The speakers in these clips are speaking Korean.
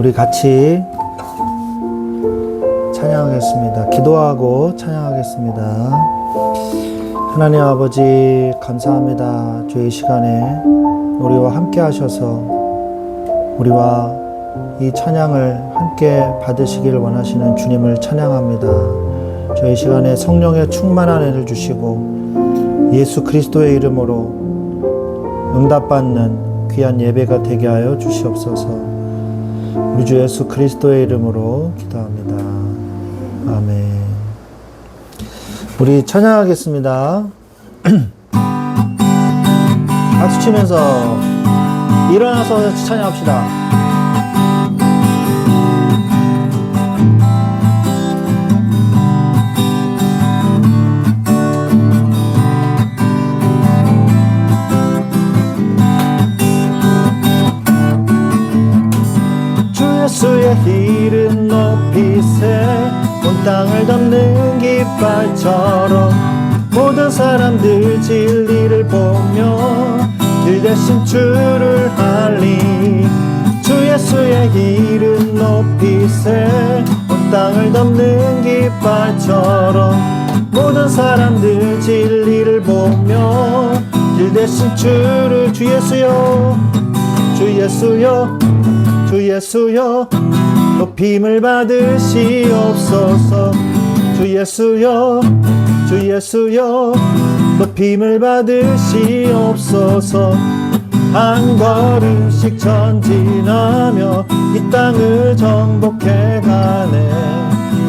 우리 같이 찬양하겠습니다. 기도하고 찬양하겠습니다. 하나님 아버지 감사합니다. 주의 시간에 우리와 함께 하셔서 우리와 이 찬양을 함께 받으시길 원하시는 주님을 찬양합니다. 저희 시간에 성령의 충만한 은혜를 주시고 예수 그리스도의 이름으로 응답받는 귀한 예배가 되게 하여 주시옵소서. 우리 주 예수 그리스도의 이름으로 기도합니다. 아멘. 우리 찬양하겠습니다. 박수 치면서 일어나서 찬양합시다. 예수의 이름 높이세 온 땅을 덮는 깃발처럼 모든 사람들 진리를 보며 길 대신 주를 알리 주 예수의 이름 높이세 온 땅을 덮는 깃발처럼 모든 사람들 진리를 보며 길 대신 주를 주 예수여 주 예수여 주 예수여 높임을 받으시옵소서 주 예수여 주 예수여 높임을 받으시옵소서 한 걸음씩 전진하며 이 땅을 정복해가네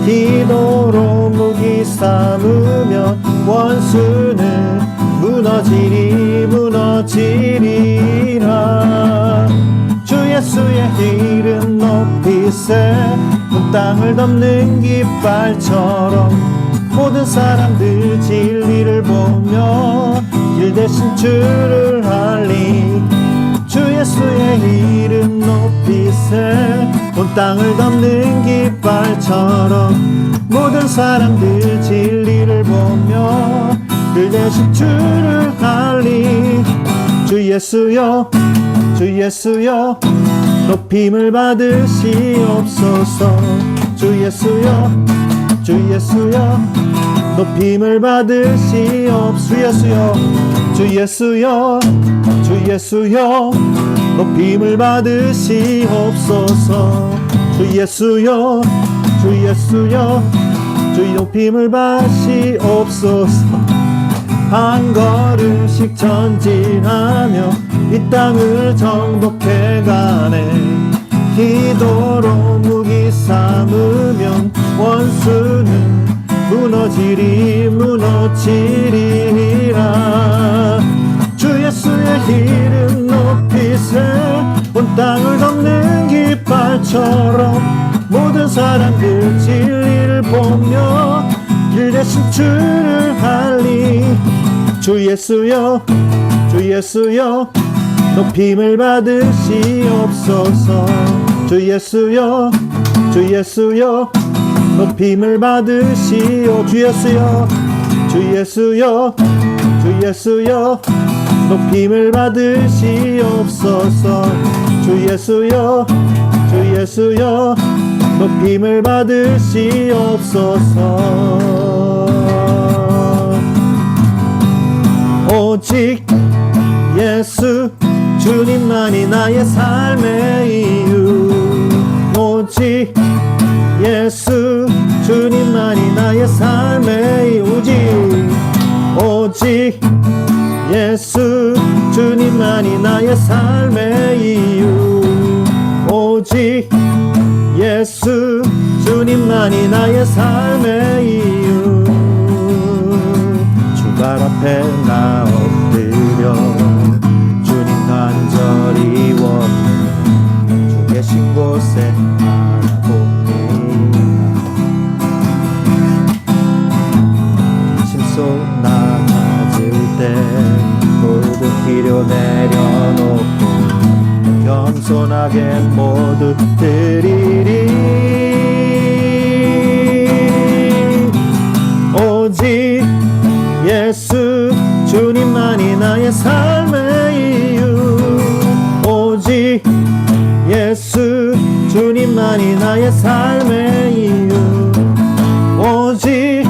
기도로 무기 삼으며 원수는 무너지리라 주 예수의 이름 높이세 온 땅을 덮는 깃발처럼 모든 사람들 진리를 보며 길 대신 주를 알리 주 예수의 이름 높이세 온 땅을 덮는 깃발처럼 모든 사람들 진리를 보며 길 대신 주를 알리 주 예수여 주 예수여 높임을 받으시옵소서 주 예수여 주 예수여 높임을 받으시옵소서 주 예수여 주 예수여 높임을 받으시옵소서 주 예수여 주 예수여 주 높임을 받으시옵소서 한 걸음씩 전진하며 이 땅을 정복해가네 기도로 무기 삼으면 원수는 무너지리라 주 예수의 이름 높이세 온 땅을 덮는 깃발처럼 모든 사람들 진리를 보며 길 대신 주를 알리 주 예수여 주 예수여 높임을 받으시옵소서 주 예수여 주 예수여 높임을 받으시오 주 예수여 주 예수여 주 예수여 높임을 받으시옵소서 주 예수여 주 예수여 높임을 받으시옵소서 오직 예수 주님만이 나의 삶의 이유 오직 예수 주님만이 나의 삶의 이유 오직 예수 주님만이 나의 삶의 이유 오직 예수 주님만이 나의 삶의 이유 주발 앞에 나 엎드려 주님 간절히 원해 주 계신 곳에 알아봅니다 심속 나가질 때 모든 필요 내려놓고 겸손하게 모두 드리리 오직 예수 주님만이 나의 삶의 이유 오직 예수 주님 나의 삶의 이유 오직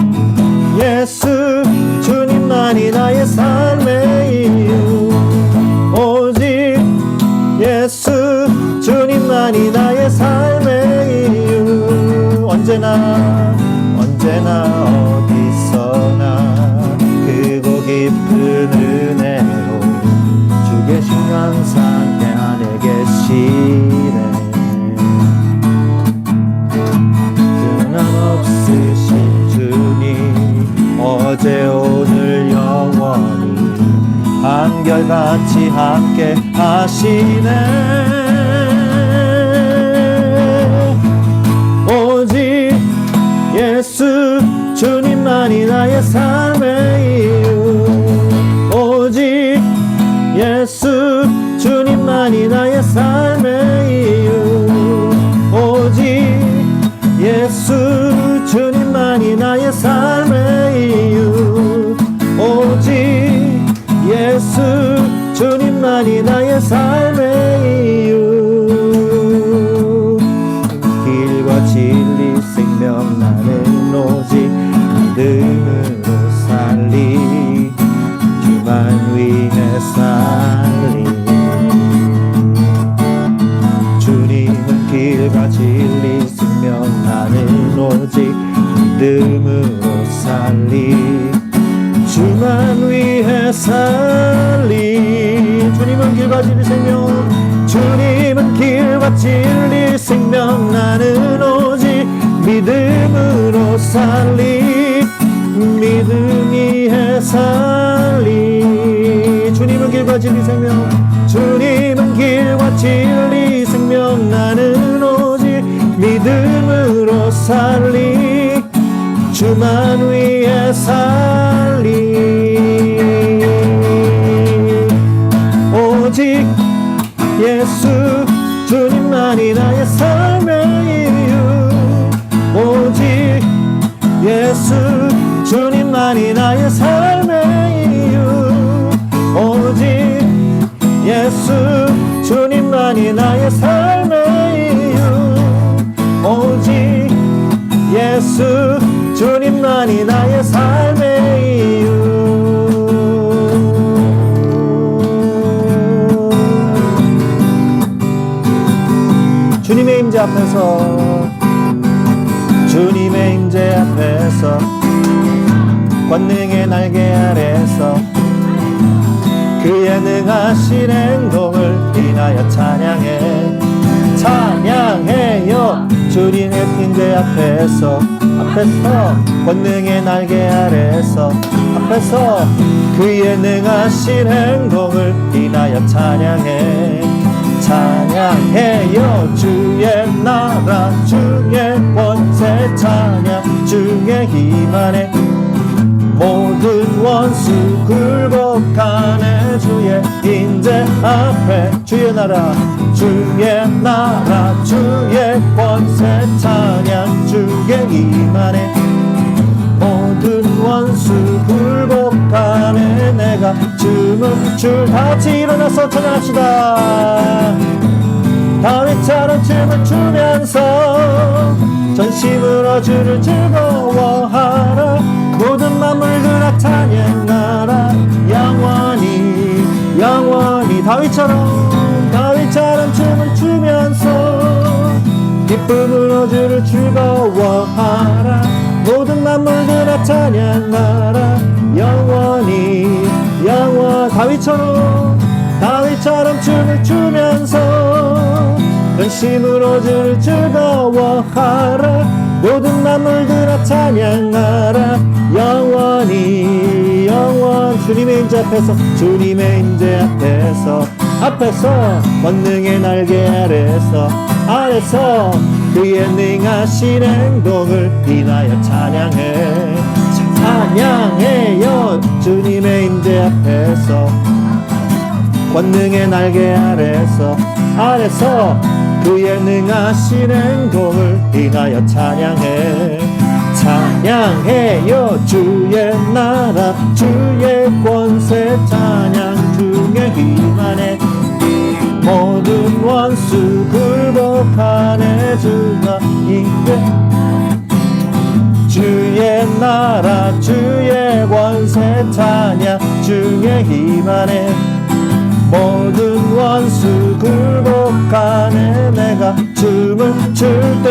예수 주님만이 나의 삶의 이유 오직 예수 주님만이 나의 삶의 이유 언제나 어디서나 크고 깊은 은혜로 주 계신 항상 내 안에 계시네 변함없으신 주님 어제 오늘 영원히 한결같이 함께 하시네 오직 예수 주님만이 나의 삶의 이유 오직 예수 주님만이 나의 삶의 이유 오직 예수 주님만이 나의 삶의 이유 오직 예수 주님만이 나의 삶의 이유 길과 진리 생명 나는 오직 믿음으로 살리 주만 위해 살리 주님은 길과 진리 생명 나는 오직 믿음으로 살리 주만 위해 살리 주님은 길과 진리 생명 주님은 길과 진리 생명 나는 오직 믿음으로 살리 믿음 위해 살리 주님은 길과 진리 생명 주님은 길과 진리 생명 나는 오직 믿음으로 살리 주만 위해 살리 오직 예수 주님만이 나의 삶의 이유 오직 예수 주님만이 나의 삶의 이유 오직 예수 주님만이 나의 삶의 이유 오직 예수 주님만이 나의 삶의 이유 주님의 임재 앞에서 주님의 임재 앞에서 권능의 날개 아래서 그의 능하신 행동을 인하여 찬양해요 주님의 임재 앞에서 권능의 날개 아래서 그의 능하신 행동을 인하여 찬양해요 주의 나라 주의 권세 찬양 주의 힘 안에 모든 원수 굴복하네 주의 임재 앞에 주의 나라 주의 권세 찬양 주의 힘 안에 모든 원수 굴복하네 내가 춤을 다 같이 일어나서 찬양합시다 다윗처럼 춤을 추면서 전심으로 주를 즐거워하라 모든 만물들아 찬양하라 영원히 다윗처럼 춤을 추면서 기쁨으로 주를 즐거워하라 모든 만물들아 찬양하라 영원히 다윗처럼 춤을 추면서 전심으로 주를 즐거워하라 모든 만물들아 찬양하라 영원히 주님의 임재 앞에서 권능의 날개 아래서 그의 능하신 행동을 인하여 찬양해요 주님의 임재 앞에서 권능의 날개 아래서 그의 능하신 행동을 인하여 찬양해요 주의 나라 주의 권세 찬양 주의 힘 안에 모든 원수 굴복하네 주가 나라 주의 권세 찬양 주의 힘안에 모든 원수 굴복하네 내가 춤을 출때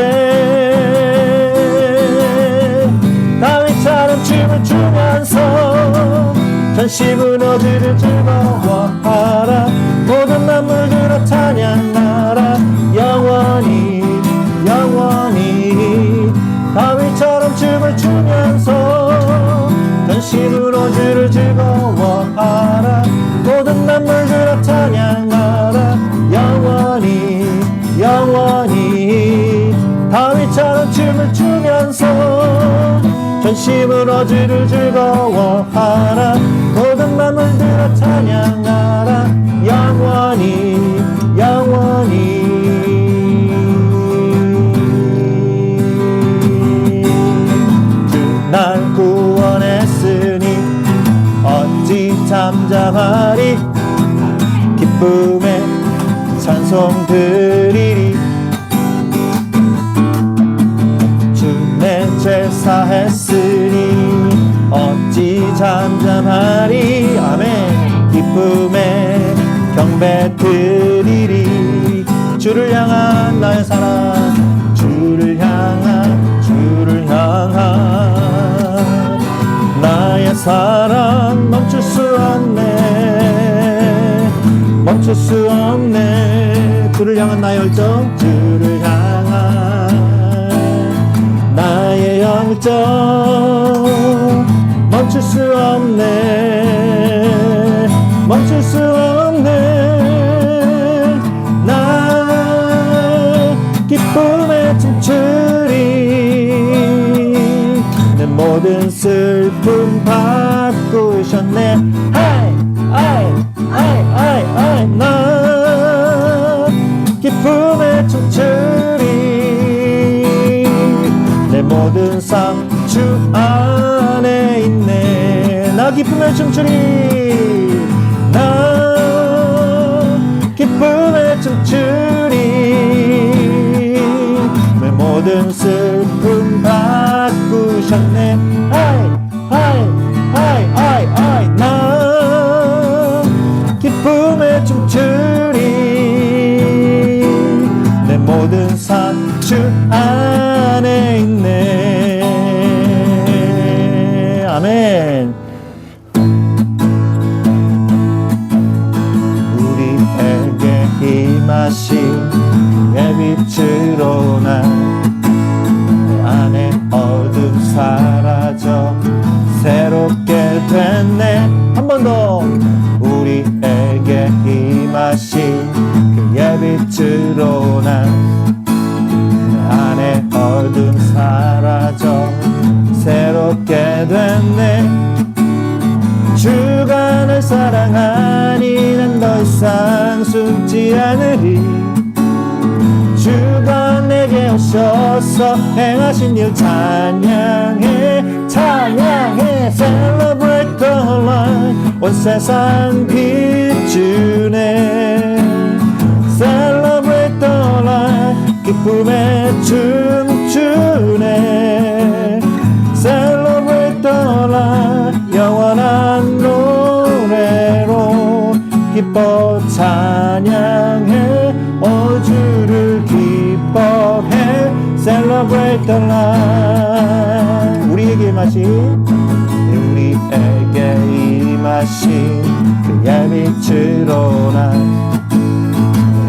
다윗처럼 춤을 추면서 전시 무너지를 즐거워하라 모든 만물들아 찬양하라 영원히 영원히 다윗처럼 춤을 추면서 전시 무너지를 즐거워하라 모든 만물들아 찬양하라 영원히 영원히 다윗처럼 춤을 추면서 전시 무너지를 즐거워하라 모든 만물들아 찬양하라 영원히 영원히 주 날 구원했으니 어찌 잠잠하리 기쁨에 찬송 드리리 주 내 죄 사했으니 어찌 잠잠하리 아멘 기쁨에 경배 드리리 주를 향한 나의 사랑 주를 향한 나의 사랑 멈출 수 없네 멈출 수 없네 주를 향한 나의 열정 주를 향한 나의 열정 멈출 수 없네 멈출 수 없네 나 기쁨에 춤추리 내 모든 슬픔 바꾸셨네 나 기쁨에 춤추리 내 모든 상주 안에 있네 나 기쁨에 춤추리 나 기쁨에 춤추리 내 모든 슬픔 바꾸셨네 나 기쁨에 춤추리 내 모든 상주 안에 있네 아멘 우리에게 힘하신 빛으로 나 안에 어둠 사라져 새롭게 됐네 한 번 더 우리에게 힘하신 그의 빛으로 나 안에 어둠 사라져 새롭게 됐네 주가 날 사랑하니 난 더 이상 숨지 않으리 주가 내게 오셔서 행하신 일 찬양해 Celebrate the light 온 세상 비추네 Celebrate the light 기쁨에 춤추네 Celebrate the light 영원한 노래로 기뻐 찬양해 주를 기뻐해 Celebrate the light 우리에게 임하신 그의 빛으로 난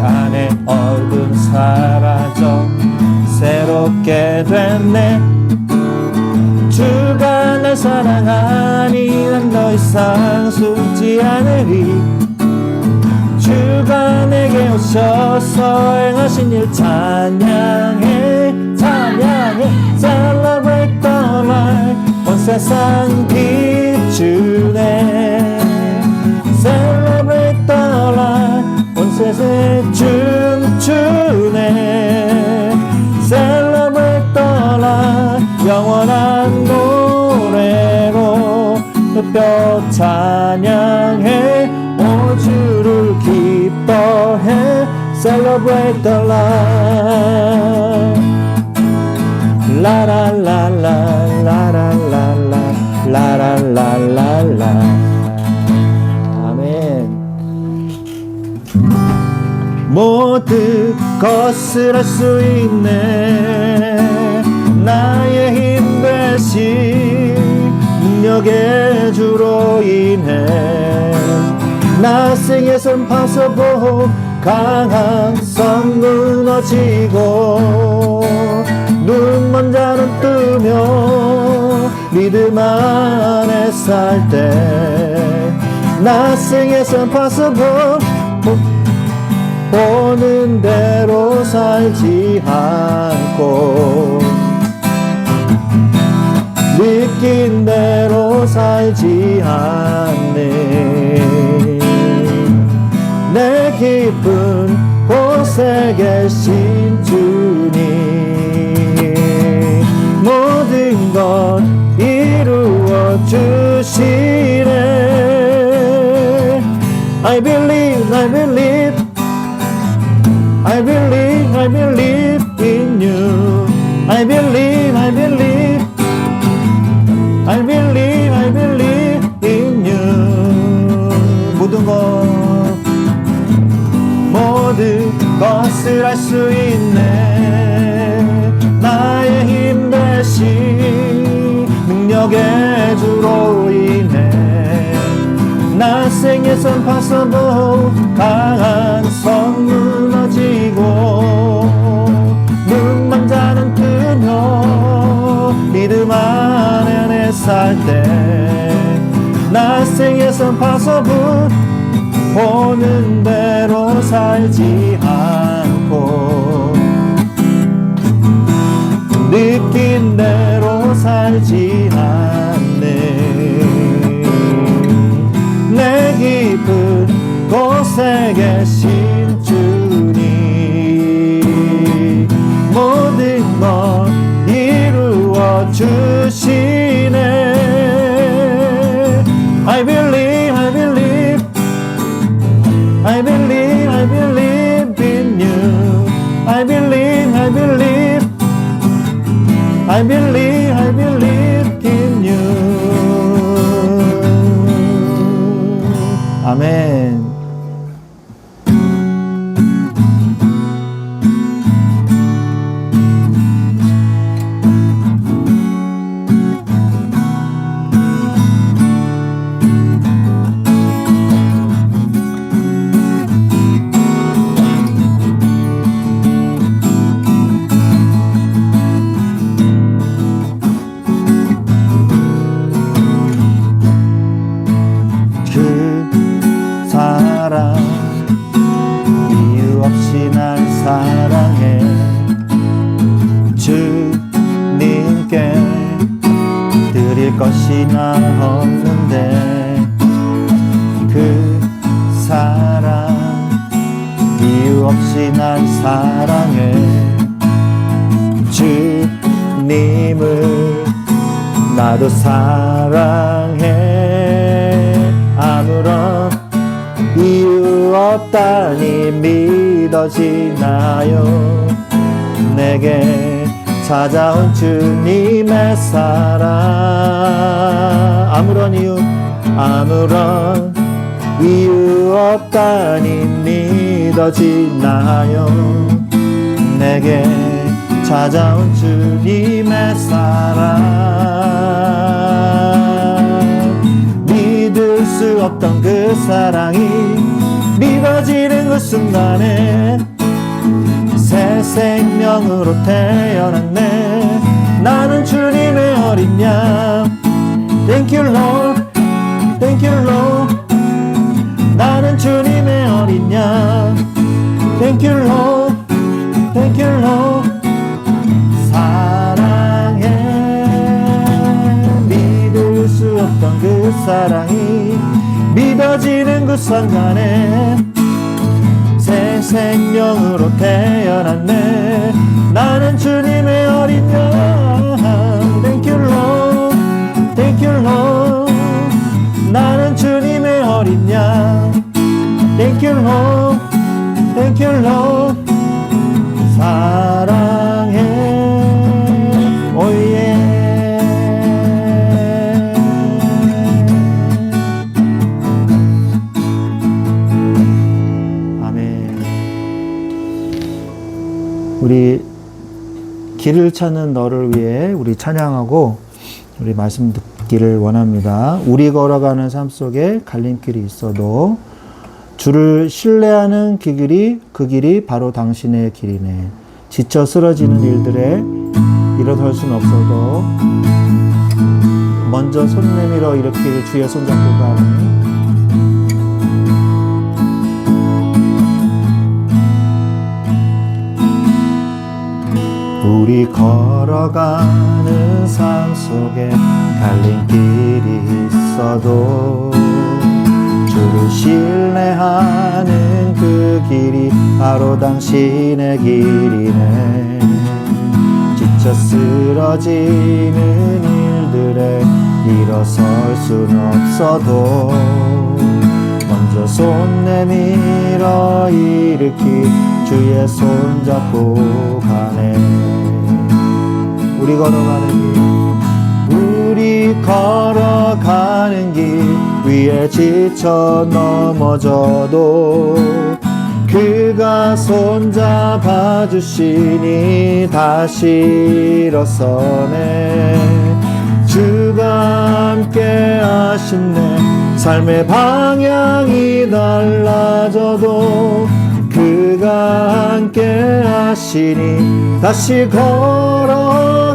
안에 어둠 사라져 새롭게 됐네 주가 날 사랑하니 난 더 이상 숨지 않으리 주가 내게 오셔서 행하신 일 찬양해 Celebrate the light 온 세상 비추네 Celebrate the light 온 세상 춤추네 Celebrate the light 영원한 노래로 높여 찬양해 주를 기뻐해 Celebrate the light 라라라라 라라라라 라라라라라. 아멘. 모든 것을 할 수 있네. 나의 힘 대신 능력의 주로 인해 Nothing is impossible. 강한 성 무너지고 눈먼 자는 뜨며 믿음 안에 살 때 Nothing is impossible. 보는 대로 살지 않고 느낀 대로 살지 않네. 내 깊은 곳에 계신 주님 모든 것 이루어 주시네. I believe, I believe, I believe, I believe in you. I believe, I believe, I believe, I believe in you. 모든 것을 할 수 있네. 나의 힘 대신 능력의 주로 인해 Nothing is impossible. 강한 성 무너지고 눈먼 자는 뜨며 믿음 안에 살 때 Nothing is impossible. 보는 대로 살지 않고 느낀 대로 살지 않네. 내 깊은 곳에 계신 주님 모든 것 이루어 주시네. I believe, I believe, I believe, I believe in you. I believe, I believe, I believe, I believe in you. 아멘. 이유 없이 날 사랑해. 주님께 드릴 것이 나 없는데 그 사랑 이유 없이 날 사랑해. 주님을 나도 사랑해. 아무런 이유 없다니 믿어지나요? 내게 찾아온 주님의 사랑. 아무런 이유 없다니 믿어지나요? 내게 찾아온 주님의 사랑. 믿을 수 없던 그 사랑이 믿어지는 그 순간에 새 생명으로 태어났네. 나는 주님의 어린 양. Thank you Lord, Thank you Lord. 나는 주님의 어린 양. Thank you Lord, Thank you Lord. 사랑해. 믿을 수 없던 그 사랑이 믿어지는 그 순간에 새 생명으로 태어났네. 나는 주님의 어린 양. Thank you Lord, Thank you Lord. 나는 주님의 어린 양. Thank you Lord, Thank you Lord. 사랑해. Oh yeah. 우리 길을 찾는 너를 위해 우리 찬양하고 우리 말씀 듣기를 원합니다. 우리 걸어가는 삶 속에 갈림길이 있어도 주를 신뢰하는 그 길이 바로 당신의 길이네. 지쳐 쓰러지는 일들에 일어설 수는 없어도 먼저 손 내밀어 일으킬 주의 손잡고 가는 우리 걸어가는 삶 속에 갈림길이 있어도 주를 신뢰하는 그 길이 바로 당신의 길이네. 지쳐 쓰러지는 일들에 일어설 순 없어도 먼저 손 내밀어 일으키 주의 손잡고 가네. 우리 걸어가는 길 위에 지쳐 넘어져도 그가 손잡아 주시니 다시 일어서네. 주가 함께 하시네. 삶의 방향이 달라져도 그가 함께 하시니 다시 걸어가네.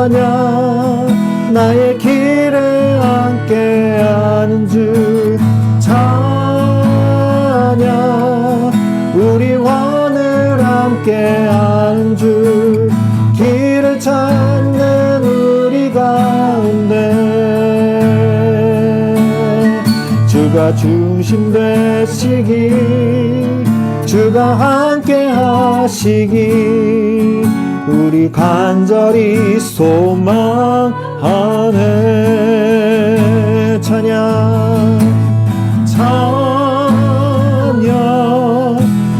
찬양 나의 길을 함께 하는 주 찬양 우리 왕을 함께 하는 주 길을 찾는 우리 가운데 주가 중심 되시기 주가 함께 하시기 우리 간절히 소망하네. 찬양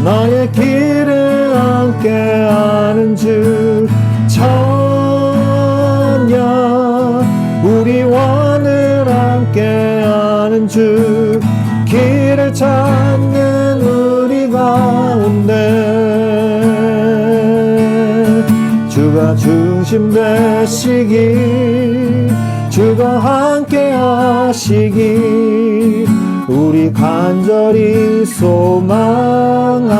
나의 길을 함께 하는 주 찬양 우리 왕을 함께 하는 주 길을 찾는 우리 가운데 주가 중심 되시기 주가 함께 하시기 우리 간절히 소망하네.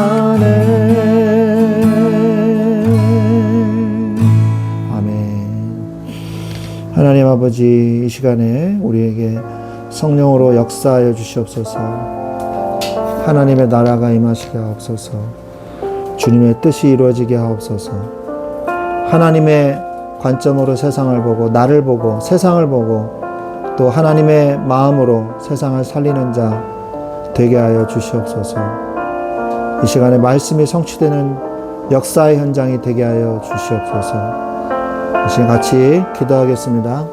아멘. 하나님 아버지, 이 시간에 우리에게 성령으로 역사하여 주시옵소서. 하나님의 나라가 임하시게 하옵소서. 주님의 뜻이 이루어지게 하옵소서. 하나님의 관점으로 세상을 보고 나를 보고 세상을 보고 또 하나님의 마음으로 세상을 살리는 자 되게 하여 주시옵소서. 이 시간에 말씀이 성취되는 역사의 현장이 되게 하여 주시옵소서. 이 시간 같이 기도하겠습니다.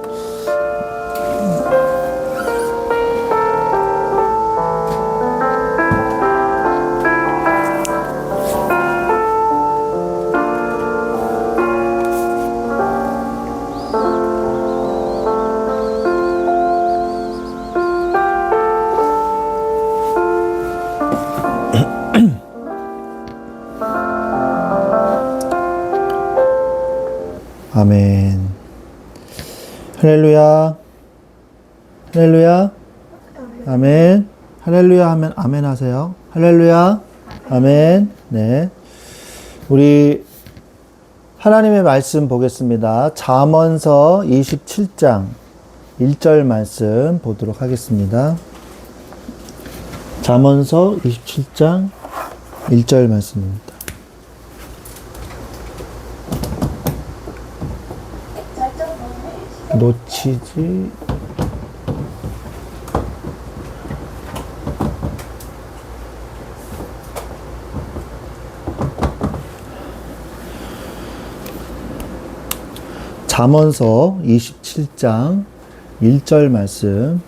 아멘. 할렐루야. 할렐루야. 아멘. 할렐루야 하면 아멘 하세요. 할렐루야. 아멘. 네. 우리 하나님의 말씀 보겠습니다. 잠언서 27장 1절 말씀 보도록 하겠습니다. 잠언서 27장 1절 말씀입니다. 놓치지 잠언서 27장 1절 말씀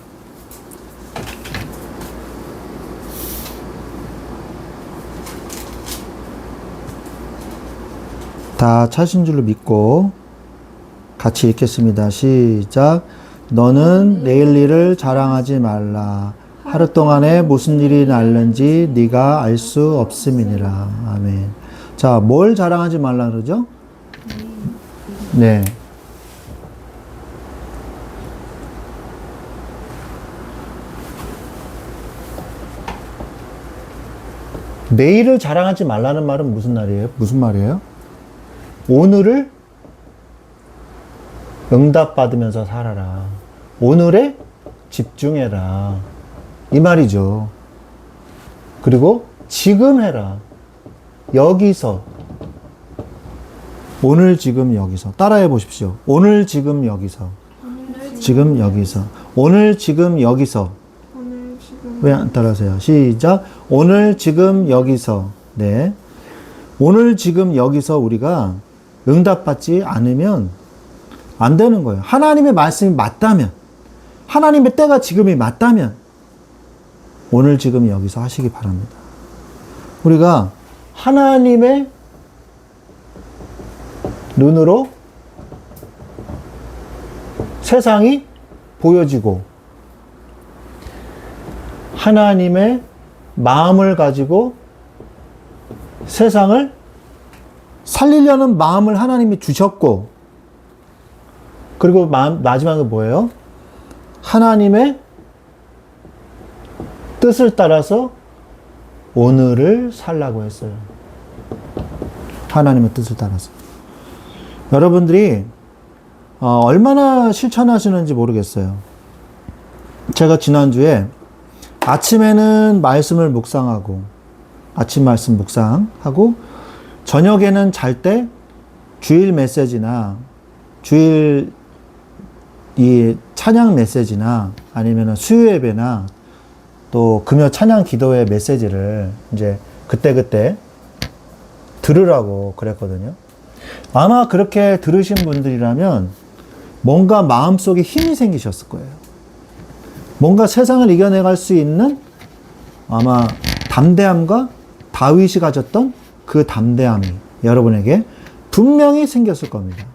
다 찾으신 줄로 믿고 같이 읽겠습니다. 시작. 너는 내일 일을 자랑하지 말라. 하루 동안에 무슨 일이 날는지 네가 알 수 없음이니라. 아멘. 자, 뭘 자랑하지 말라 그러죠? 네. 내일을 자랑하지 말라는 말은 무슨 말이에요? 무슨 말이에요? 오늘을 응답받으면서 살아라. 오늘에 집중해라. 이 말이죠. 그리고 지금 해라. 여기서. 오늘 지금 여기서. 따라해 보십시오. 오늘 지금 여기서. 지금 여기서. 오늘 지금 여기서. 왜 안 따라하세요? 시작. 오늘 지금 여기서. 네. 오늘 지금 여기서 우리가 응답받지 않으면 안 되는 거예요. 하나님의 말씀이 맞다면, 하나님의 때가 지금이 맞다면 오늘 지금 여기서 하시기 바랍니다. 우리가 하나님의 눈으로 세상이 보여지고 하나님의 마음을 가지고 세상을 살리려는 마음을 하나님이 주셨고, 그리고 마지막은 뭐예요? 하나님의 뜻을 따라서 오늘을 살라고 했어요. 하나님의 뜻을 따라서. 여러분들이 얼마나 실천하시는지 모르겠어요. 제가 지난주에 아침에는 말씀을 묵상하고, 아침 말씀 묵상하고, 저녁에는 잘 때 주일 메시지나 주일 이 찬양 메시지나 아니면 수요 예배나 또 금요 찬양 기도회 메시지를 이제 그때그때 들으라고 그랬거든요. 아마 그렇게 들으신 분들이라면 뭔가 마음속에 힘이 생기셨을 거예요. 뭔가 세상을 이겨내갈 수 있는 아마 담대함과 다윗이 가졌던 그 담대함이 여러분에게 분명히 생겼을 겁니다.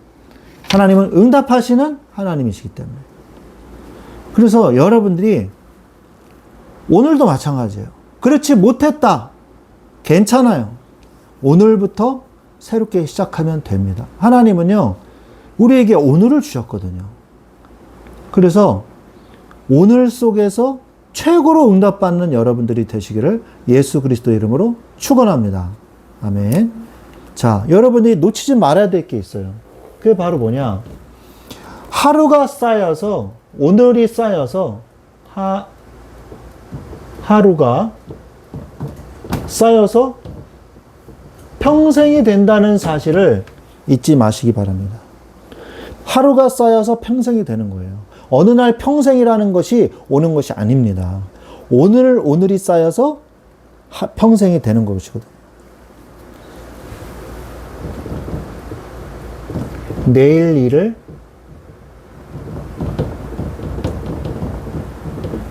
하나님은 응답하시는 하나님이시기 때문에. 그래서 여러분들이 오늘도 마찬가지예요. 그렇지 못했다. 괜찮아요. 오늘부터 새롭게 시작하면 됩니다. 하나님은요, 우리에게 오늘을 주셨거든요. 그래서 오늘 속에서 최고로 응답받는 여러분들이 되시기를 예수 그리스도 이름으로 축원합니다. 아멘. 자, 여러분이 놓치지 말아야 될 게 있어요. 그게 바로 뭐냐? 하루가 쌓여서, 오늘이 쌓여서, 하루가 쌓여서 평생이 된다는 사실을 잊지 마시기 바랍니다. 하루가 쌓여서 평생이 되는 거예요. 어느 날 평생이라는 것이 오는 것이 아닙니다. 오늘이 쌓여서 평생이 되는 것이거든요. 내일 일을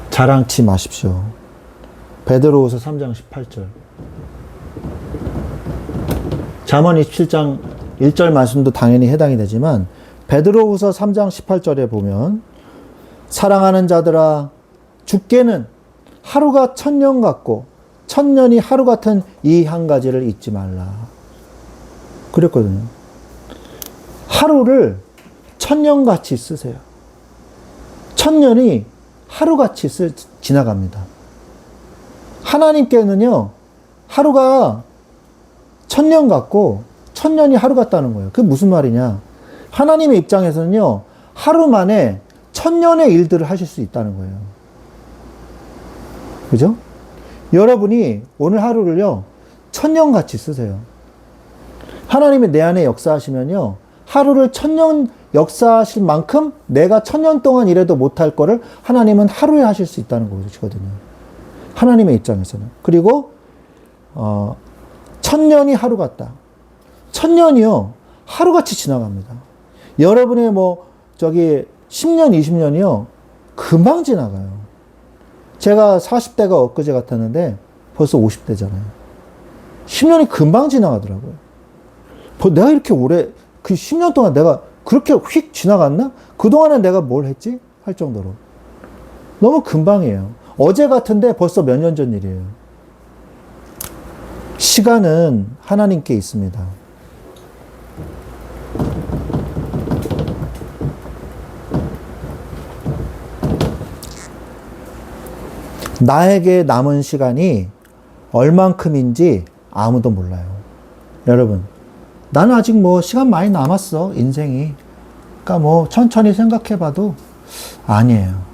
자랑치 마십시오. 베드로후서 3장 18절. 잠언 27장 1절 말씀도 당연히 해당이 되지만 베드로후서 3장 18절에 보면 사랑하는 자들아 주께는 하루가 천년 같고 천년이 하루 같은 이 한 가지를 잊지 말라. 그랬거든요. 하루를 천년같이 쓰세요. 천년이 하루같이 지나갑니다. 하나님께는요, 하루가 천년 같고 천년이 하루 같다는 거예요. 그게 무슨 말이냐? 하나님의 입장에서는요, 하루 만에 천년의 일들을 하실 수 있다는 거예요. 그죠? 여러분이 오늘 하루를요, 천년같이 쓰세요. 하나님이 내 안에 역사하시면요, 하루를 천년 역사하실 만큼 내가 천년 동안 일해도 못할 거를 하나님은 하루에 하실 수 있다는 것이거든요. 하나님의 입장에서는. 그리고 천년이 하루 같다. 천년이요, 하루같이 지나갑니다. 여러분의 10년, 20년이요, 금방 지나가요. 제가 40대가 엊그제 같았는데 벌써 50대잖아요. 10년이 금방 지나가더라고요. 내가 이렇게 오래, 그 10년 동안 내가 그렇게 휙 지나갔나? 그동안에 내가 뭘 했지? 할 정도로. 너무 금방이에요. 어제 같은데 벌써 몇 년 전 일이에요. 시간은 하나님께 있습니다. 나에게 남은 시간이 얼만큼인지 아무도 몰라요. 여러분, 나는 아직 뭐 시간 많이 남았어, 인생이. 그러니까 뭐 천천히 생각해 봐도 아니에요.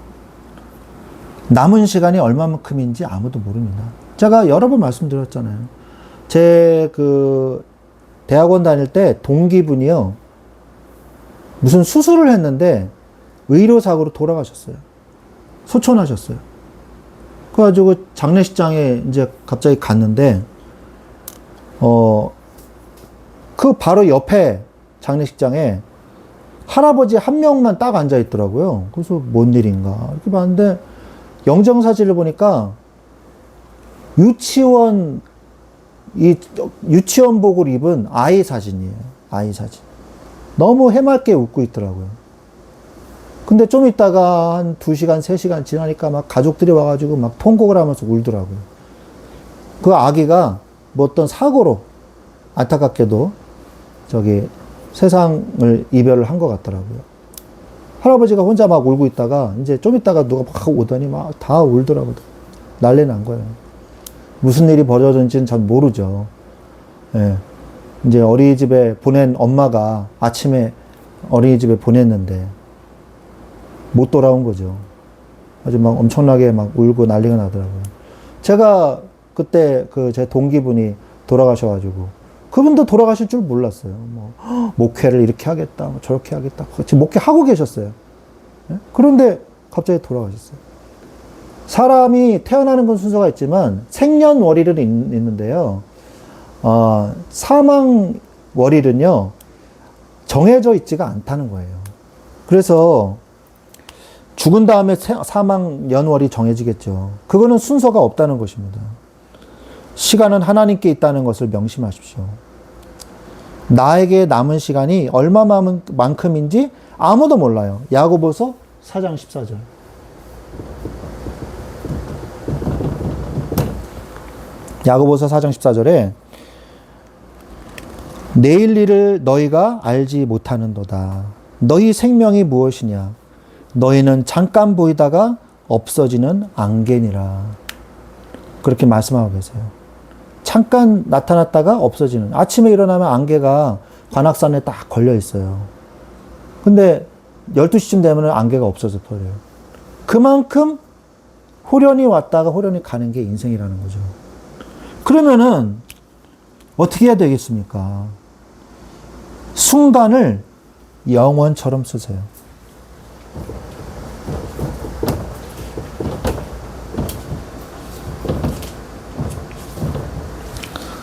남은 시간이 얼마만큼인지 아무도 모릅니다. 제가 여러 번 말씀드렸잖아요. 제 대학원 다닐 때 동기분이요. 무슨 수술을 했는데 의료사고로 돌아가셨어요. 소천하셨어요. 그래가지고 장례식장에 이제 갑자기 갔는데, 그 바로 옆에 장례식장에 할아버지 한 명만 딱 앉아 있더라고요. 그래서 뭔 일인가 이렇게 봤는데 영정사진을 보니까 유치원복을 입은 아이 사진이에요. 아이 사진. 너무 해맑게 웃고 있더라고요. 근데 좀 있다가 한 2시간, 3시간 지나니까 막 가족들이 와가지고 막 통곡을 하면서 울더라고요. 그 아기가 뭐 어떤 사고로 안타깝게도 세상을 이별을 한 것 같더라고요. 할아버지가 혼자 막 울고 있다가 이제 좀 있다가 누가 막 오더니 막 다 울더라고요. 난리 난 거예요. 무슨 일이 벌어졌는지는 전 모르죠. 예. 이제 어린이집에 보낸 엄마가 아침에 어린이집에 보냈는데 못 돌아온 거죠. 아주 막 엄청나게 막 울고 난리가 나더라고요. 제가 그때 제 동기분이 돌아가셔가지고 그분도 돌아가실 줄 몰랐어요. 뭐 목회를 이렇게 하겠다, 뭐 저렇게 하겠다. 지금 목회하고 계셨어요. 예? 그런데 갑자기 돌아가셨어요. 사람이 태어나는 건 순서가 있지만 생년월일은 있는데요. 사망월일은요, 정해져 있지가 않다는 거예요. 그래서 죽은 다음에 사망연월이 정해지겠죠. 그거는 순서가 없다는 것입니다. 시간은 하나님께 있다는 것을 명심하십시오. 나에게 남은 시간이 얼마만큼인지 아무도 몰라요. 야고보서 4장 14절. 야고보서 4장 14절에 내일 일을 너희가 알지 못하는도다. 너희 생명이 무엇이냐? 너희는 잠깐 보이다가 없어지는 안개니라. 그렇게 말씀하고 계세요. 잠깐 나타났다가 없어지는. 아침에 일어나면 안개가 관악산에 딱 걸려 있어요. 근데 12시쯤 되면 안개가 없어져 버려요. 그만큼 호련히 왔다가 호련히 가는 게 인생이라는 거죠. 그러면은 어떻게 해야 되겠습니까? 순간을 영원처럼 쓰세요.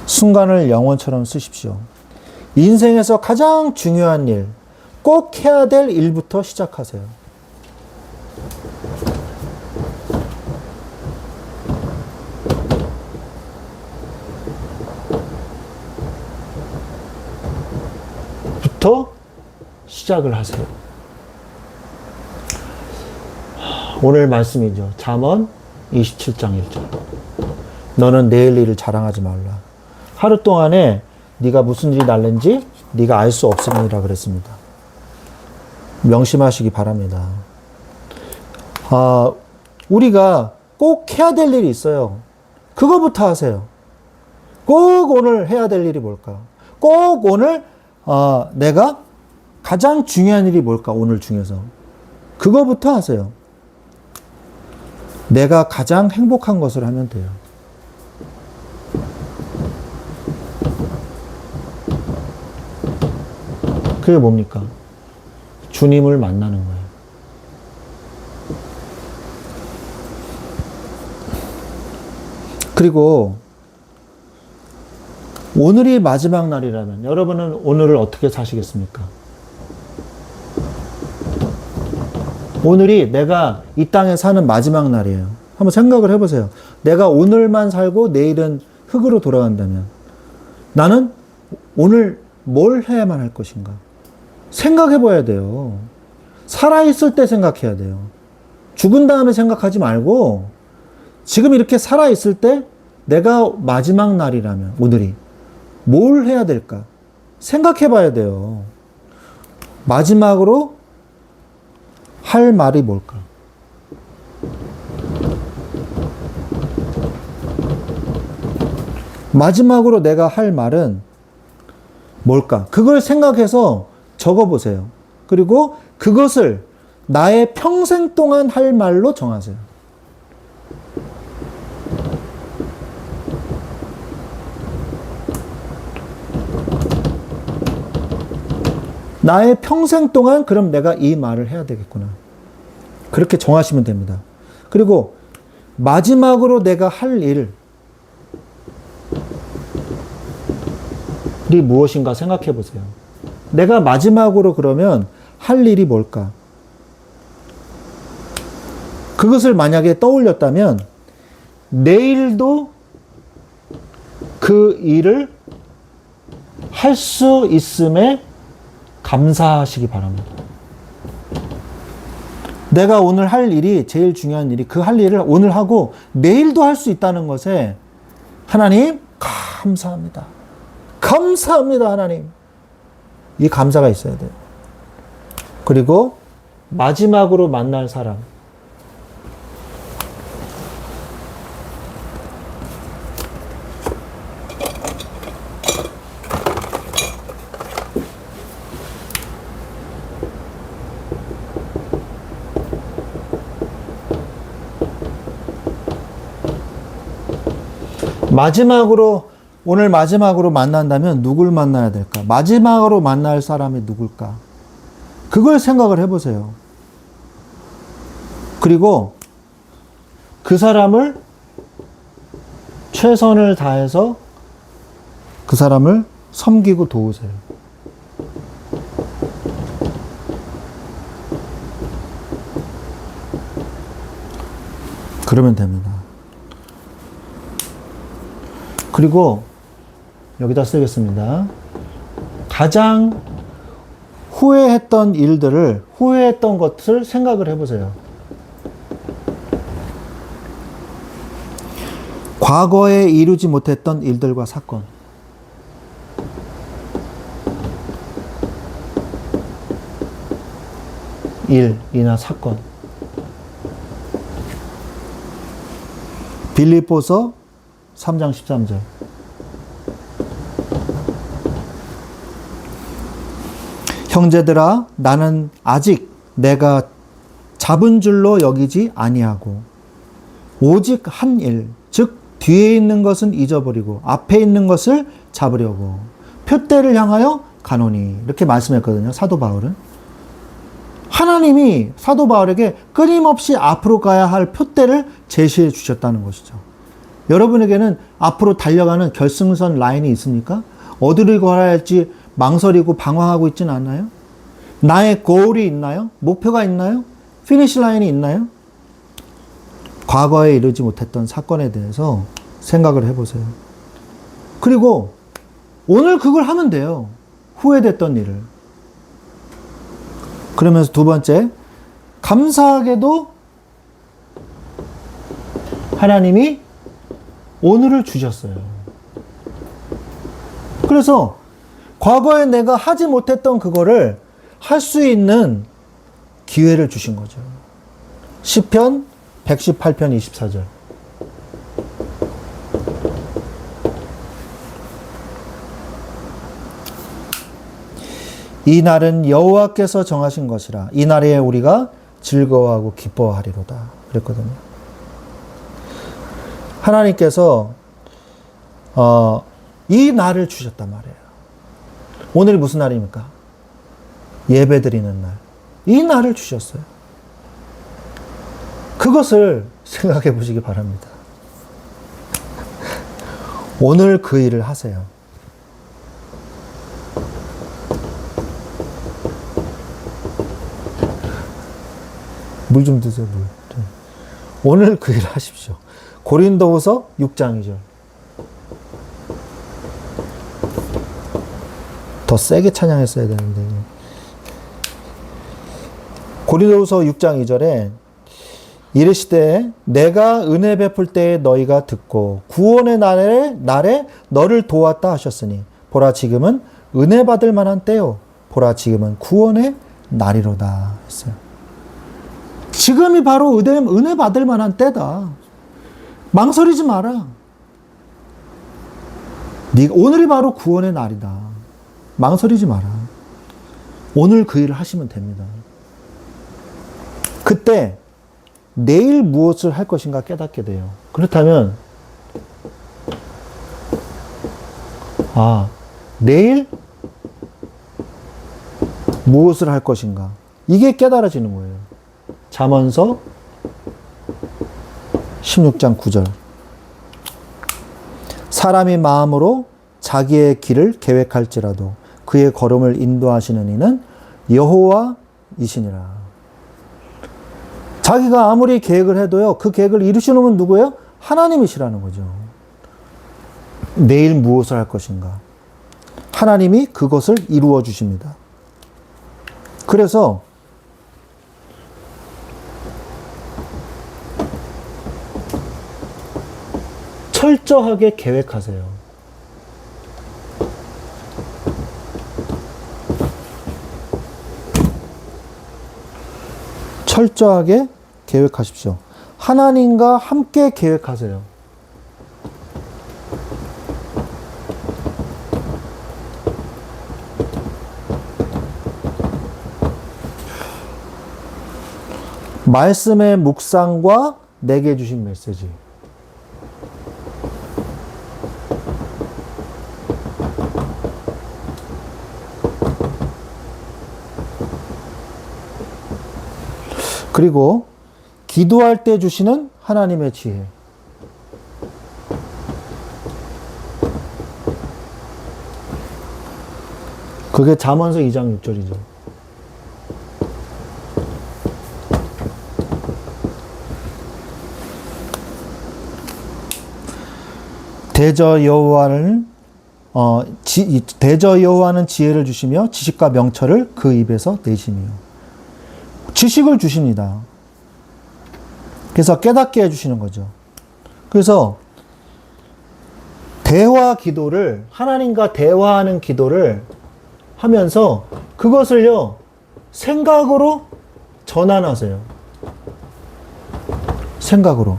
순간을 영원처럼 쓰십시오. 인생에서 가장 중요한 일, 꼭 해야 될 일부터 시작하세요. 부터 시작을 하세요. 오늘 말씀이죠. 잠언 27장 1절. 너는 내일 일을 자랑하지 말라. 하루 동안에 네가 무슨 일이 날는지 네가 알 수 없음이라 그랬습니다. 명심하시기 바랍니다. 우리가 꼭 해야 될 일이 있어요. 그거부터 하세요. 꼭 오늘 해야 될 일이 뭘까? 꼭 오늘 내가 가장 중요한 일이 뭘까? 오늘 중에서. 그거부터 하세요. 내가 가장 행복한 것을 하면 돼요. 그게 뭡니까? 주님을 만나는 거예요. 그리고 오늘이 마지막 날이라면 여러분은 오늘을 어떻게 사시겠습니까? 오늘이 내가 이 땅에 사는 마지막 날이에요. 한번 생각을 해보세요. 내가 오늘만 살고 내일은 흙으로 돌아간다면 나는 오늘 뭘 해야만 할 것인가? 생각해 봐야 돼요. 살아있을 때 생각해야 돼요. 죽은 다음에 생각하지 말고 지금 이렇게 살아있을 때 내가 마지막 날이라면 오늘이 뭘 해야 될까? 생각해 봐야 돼요. 마지막으로 할 말이 뭘까? 마지막으로 내가 할 말은 뭘까? 그걸 생각해서 적어 보세요. 그리고 그것을 나의 평생 동안 할 말로 정하세요. 나의 평생 동안 그럼 내가 이 말을 해야 되겠구나. 그렇게 정하시면 됩니다. 그리고 마지막으로 내가 할 일이 무엇인가 생각해 보세요. 내가 마지막으로 그러면 할 일이 뭘까? 그것을 만약에 떠올렸다면 내일도 그 일을 할 수 있음에 감사하시기 바랍니다. 내가 오늘 할 일이 제일 중요한 일이 그 할 일을 오늘 하고 내일도 할 수 있다는 것에 하나님 감사합니다. 감사합니다, 하나님. 이 감사가 있어야 돼요. 그리고 마지막으로 만날 사람. 오늘 마지막으로 만난다면 누굴 만나야 될까? 마지막으로 만날 사람이 누굴까? 그걸 생각을 해보세요. 그리고 그 사람을 최선을 다해서 그 사람을 섬기고 도우세요. 그러면 됩니다. 그리고 여기다 쓰겠습니다. 가장 후회했던 것을 생각을 해보세요. 과거에 이루지 못했던 일들과 사건. 일이나 사건. 빌립보서 3장 13절. 형제들아, 나는 아직 내가 잡은 줄로 여기지 아니하고 오직 한 일, 즉 뒤에 있는 것은 잊어버리고 앞에 있는 것을 잡으려고 표대를 향하여 가노니, 이렇게 말씀했거든요, 사도 바울은. 하나님이 사도 바울에게 끊임없이 앞으로 가야 할 표대를 제시해 주셨다는 것이죠. 여러분에게는 앞으로 달려가는 결승선 라인이 있습니까? 어디를 걸어야 할지 망설이고 방황하고 있지는 않나요? 나의 goal이 있나요? 목표가 있나요? 피니시 라인이 있나요? 과거에 이루지 못했던 사건에 대해서 생각을 해보세요. 그리고 오늘 그걸 하면 돼요. 후회됐던 일을. 그러면서 두 번째, 감사하게도 하나님이 오늘을 주셨어요. 그래서 과거에 내가 하지 못했던 그거를 할 수 있는 기회를 주신 거죠. 시편 118편 24절. 이 날은 여호와께서 정하신 것이라 이 날에 우리가 즐거워하고 기뻐하리로다 그랬거든요. 하나님께서 이 날을 주셨단 말이에요. 오늘이 무슨 날입니까? 예배드리는 날. 이 날을 주셨어요. 그것을 생각해 보시기 바랍니다. 오늘 그 일을 하세요. 물 좀 드세요, 물. 오늘 그 일을 하십시오. 고린도후서 6장 2절. 더 세게 찬양했어야 되는데. 고린도후서 6장 2절에 이르시되 내가 은혜 베풀 때에 너희가 듣고 구원의 날에 너를 도왔다 하셨으니 보라 지금은 은혜 받을 만한 때요 보라 지금은 구원의 날이로다 했어요. 지금이 바로 은혜 받을 만한 때다. 망설이지 마라. 오늘이 바로 구원의 날이다. 망설이지 마라. 오늘 그 일을 하시면 됩니다. 그때 내일 무엇을 할 것인가 깨닫게 돼요. 그렇다면 내일 무엇을 할 것인가 이게 깨달아지는 거예요. 잠언서 16장 9절 사람이 마음으로 자기의 길을 계획할지라도 그의 걸음을 인도하시는 이는 여호와이시니라. 자기가 아무리 계획을 해도요, 그 계획을 이루시는 분 누구예요? 하나님이시라는 거죠. 내일 무엇을 할 것인가? 하나님이 그것을 이루어 주십니다. 그래서 철저하게 계획하세요. 철저하게 계획하십시오. 하나님과 함께 계획하세요. 말씀의 묵상과 내게 주신 메시지. 그리고 기도할 때 주시는 하나님의 지혜. 그게 잠언서 2장 6절이죠. 대저 여호와는 지혜를 주시며 지식과 명철을 그 입에서 내시며. 지식을 주십니다. 그래서 깨닫게 해주시는 거죠. 그래서 대화 기도를, 하나님과 대화하는 기도를 하면서 그것을요, 생각으로 전환하세요. 생각으로.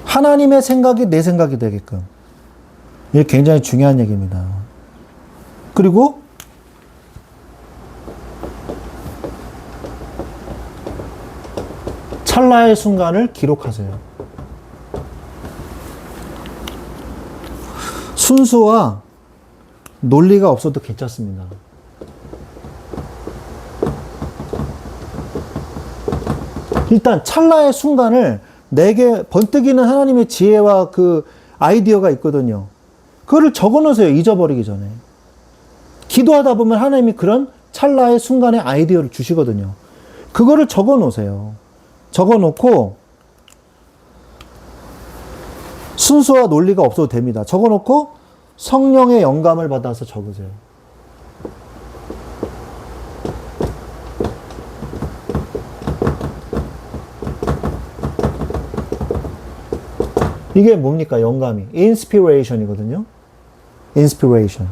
하나님의 생각이 내 생각이 되게끔. 이게 굉장히 중요한 얘기입니다. 그리고 찰나의 순간을 기록하세요. 순수와 논리가 없어도 괜찮습니다. 일단 찰나의 순간을 내게 번뜩이는 하나님의 지혜와 그 아이디어가 있거든요. 그거를 적어 놓으세요. 잊어버리기 전에. 기도하다 보면 하나님이 그런 찰나의 순간의 아이디어를 주시거든요. 그거를 적어 놓으세요. 적어 놓고 순수와 논리가 없어도 됩니다. 적어 놓고 성령의 영감을 받아서 적으세요. 이게 뭡니까? 영감이. inspiration이거든요. inspiration.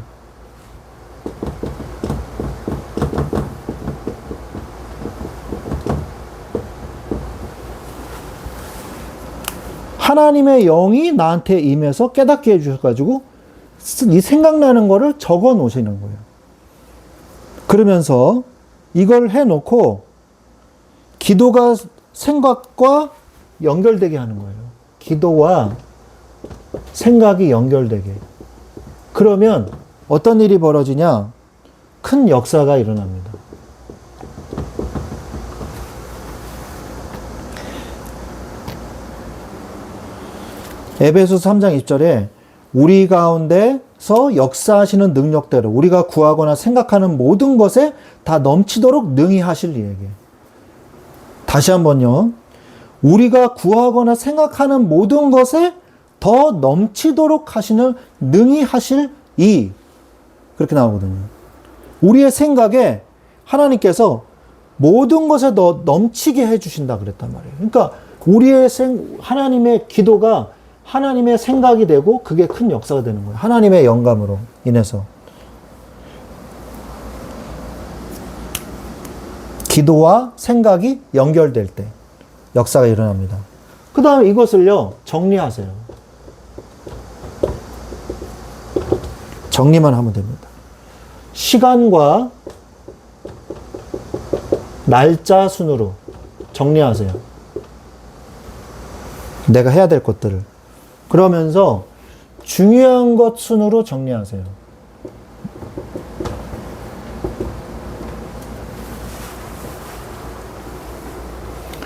하나님의 영이 나한테 임해서 깨닫게 해주셔가지고 이 생각나는 거를 적어 놓으시는 거예요. 그러면서 이걸 해놓고 기도가 생각과 연결되게 하는 거예요. 기도와 생각이 연결되게. 그러면 어떤 일이 벌어지냐? 큰 역사가 일어납니다. 에베소서 3장 20절에 우리 가운데서 역사하시는 능력대로 우리가 구하거나 생각하는 모든 것에 다 넘치도록 능히 하실 이에게. 다시 한번요. 우리가 구하거나 생각하는 모든 것에 더 넘치도록 하시는 능히 하실 이. 그렇게 나오거든요. 우리의 생각에 하나님께서 모든 것에 넘치게 해주신다 그랬단 말이에요. 그러니까 우리의 하나님의 기도가 하나님의 생각이 되고 그게 큰 역사가 되는 거예요. 하나님의 영감으로 인해서. 기도와 생각이 연결될 때 역사가 일어납니다. 그 다음에 이것을요, 정리하세요. 정리만 하면 됩니다. 시간과 날짜 순으로 정리하세요. 내가 해야 될 것들을. 그러면서 중요한 것 순으로 정리하세요.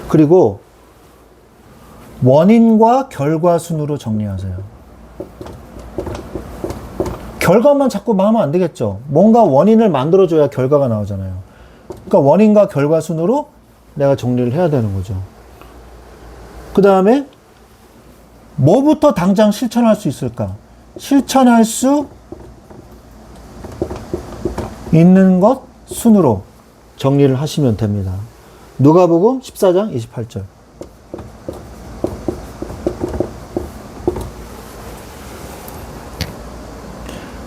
그리고 원인과 결과 순으로 정리하세요. 결과만 자꾸 하면 안 되겠죠. 뭔가 원인을 만들어줘야 결과가 나오잖아요. 그러니까 원인과 결과 순으로 내가 정리를 해야 되는 거죠. 그 다음에 뭐부터 당장 실천할 수 있을까? 실천할 수 있는 것 순으로 정리를 하시면 됩니다. 누가복음 14장 28절.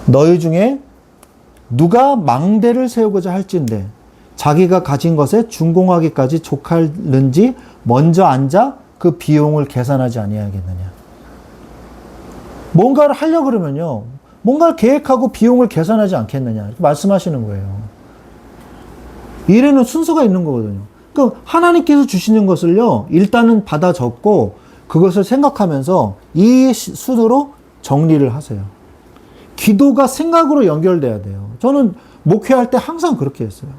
너희 중에 누가 망대를 세우고자 할진대 자기가 가진 것에 준공하기까지 족하는지 먼저 앉아 그 비용을 계산하지 아니하겠느냐. 뭔가를 하려고 그러면요, 뭔가를 계획하고 비용을 계산하지 않겠느냐 이렇게 말씀하시는 거예요. 일에는 순서가 있는 거거든요. 그러니까 하나님께서 주시는 것을요, 일단은 받아 적고 그것을 생각하면서 이 순으로 정리를 하세요. 기도가 생각으로 연결돼야 돼요. 저는 목회할 때 항상 그렇게 했어요.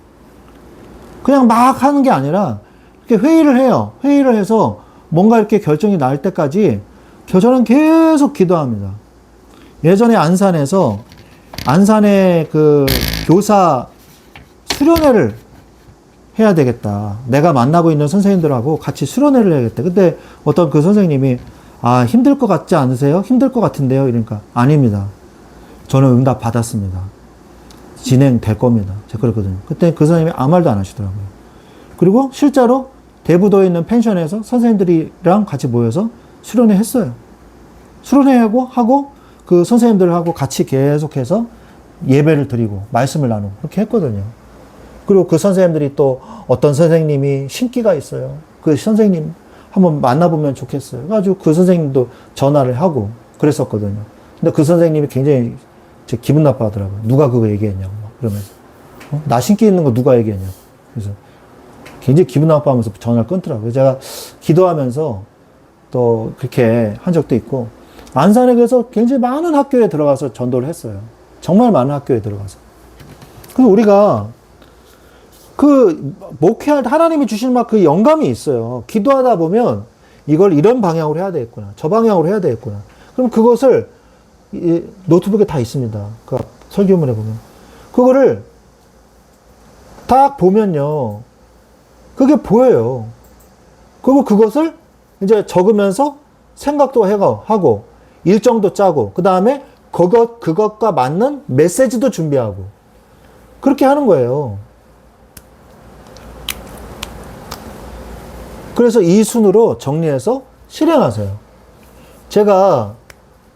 그냥 막 하는 게 아니라 이렇게 회의를 해요. 회의를 해서 뭔가 이렇게 결정이 날 때까지 저는 계속 기도합니다. 예전에 안산에 그 교사 수련회를 해야 되겠다. 내가 만나고 있는 선생님들하고 같이 수련회를 해야겠다. 그때 어떤 그 선생님이 힘들 것 같지 않으세요? 힘들 것 같은데요? 이러니까 아닙니다. 저는 응답 받았습니다. 진행될 겁니다. 제가 그랬거든요. 그때 그 선생님이 아무 말도 안 하시더라고요. 그리고 실제로 대부도에 있는 펜션에서 선생님들이랑 같이 모여서 수련회 했어요. 수련회하고 그 선생님들하고 같이 계속해서 예배를 드리고 말씀을 나누고 그렇게 했거든요. 그리고 그 선생님들이 또 어떤 선생님이 신기가 있어요. 그 선생님 한번 만나보면 좋겠어요. 그래가지고 그 선생님도 전화를 하고 그랬었거든요. 근데 그 선생님이 굉장히 기분 나빠 하더라고요. 누가 그거 얘기했냐고 막 그러면서. 나 신기 있는 거 누가 얘기했냐고. 그래서 굉장히 기분 나빠하면서 전화를 끊더라고요. 제가 기도하면서 또 그렇게 한 적도 있고, 안산에 그래서 굉장히 많은 학교에 들어가서 전도를 했어요. 정말 많은 학교에 들어가서. 그래서 우리가 그 목회할 때 하나님이 주신 막 그 영감이 있어요. 기도하다 보면 이걸 이런 방향으로 해야 되겠구나. 저 방향으로 해야 되겠구나. 그럼 그것을 노트북에 다 있습니다. 그 설교문에 보면. 그거를 딱 보면요. 그게 보여요. 그리고 그것을 이제 적으면서 생각도 하고, 일정도 짜고, 그 다음에 그것과 맞는 메시지도 준비하고, 그렇게 하는 거예요. 그래서 이 순으로 정리해서 실행하세요. 제가,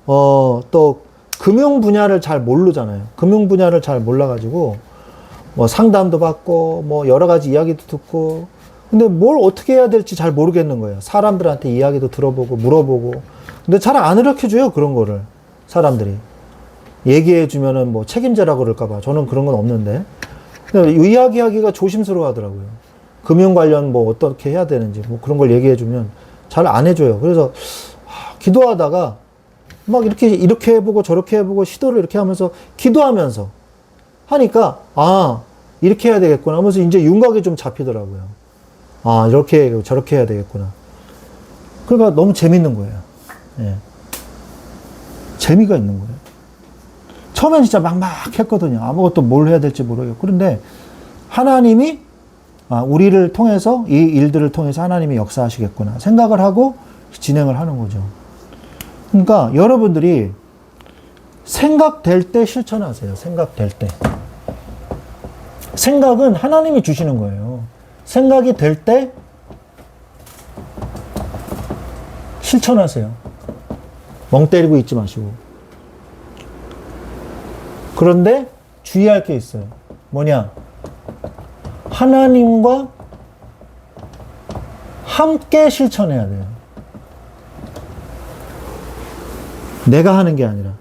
또, 금융 분야를 잘 모르잖아요. 금융 분야를 잘 몰라가지고, 상담도 받고, 여러 가지 이야기도 듣고, 근데 뭘 어떻게 해야 될지 잘 모르겠는 거예요. 사람들한테 이야기도 들어보고, 물어보고. 근데 잘 안 가르쳐줘요, 그런 거를. 사람들이. 얘기해주면은 책임제라고 그럴까봐. 저는 그런 건 없는데. 이야기하기가 조심스러워 하더라고요. 금융 관련 어떻게 해야 되는지, 그런 걸 얘기해주면 잘 안 해줘요. 그래서, 기도하다가, 막 이렇게 해보고 저렇게 해보고 시도를 이렇게 하면서 기도하면서 하니까, 이렇게 해야 되겠구나 하면서 이제 윤곽이 좀 잡히더라고요. 이렇게 저렇게 해야 되겠구나. 그러니까 너무 재밌는 거예요. 예. 재미가 있는 거예요. 처음엔 진짜 막 했거든요. 아무것도 뭘 해야 될지 모르겠고. 그런데 하나님이 우리를 통해서 이 일들을 통해서 하나님이 역사하시겠구나 생각을 하고 진행을 하는 거죠. 그러니까 여러분들이 생각될 때 실천하세요. 생각될 때. 생각은 하나님이 주시는 거예요. 생각이 될 때 실천하세요. 멍 때리고 있지 마시고. 그런데 주의할 게 있어요. 뭐냐? 하나님과 함께 실천해야 돼요. 내가 하는 게 아니라.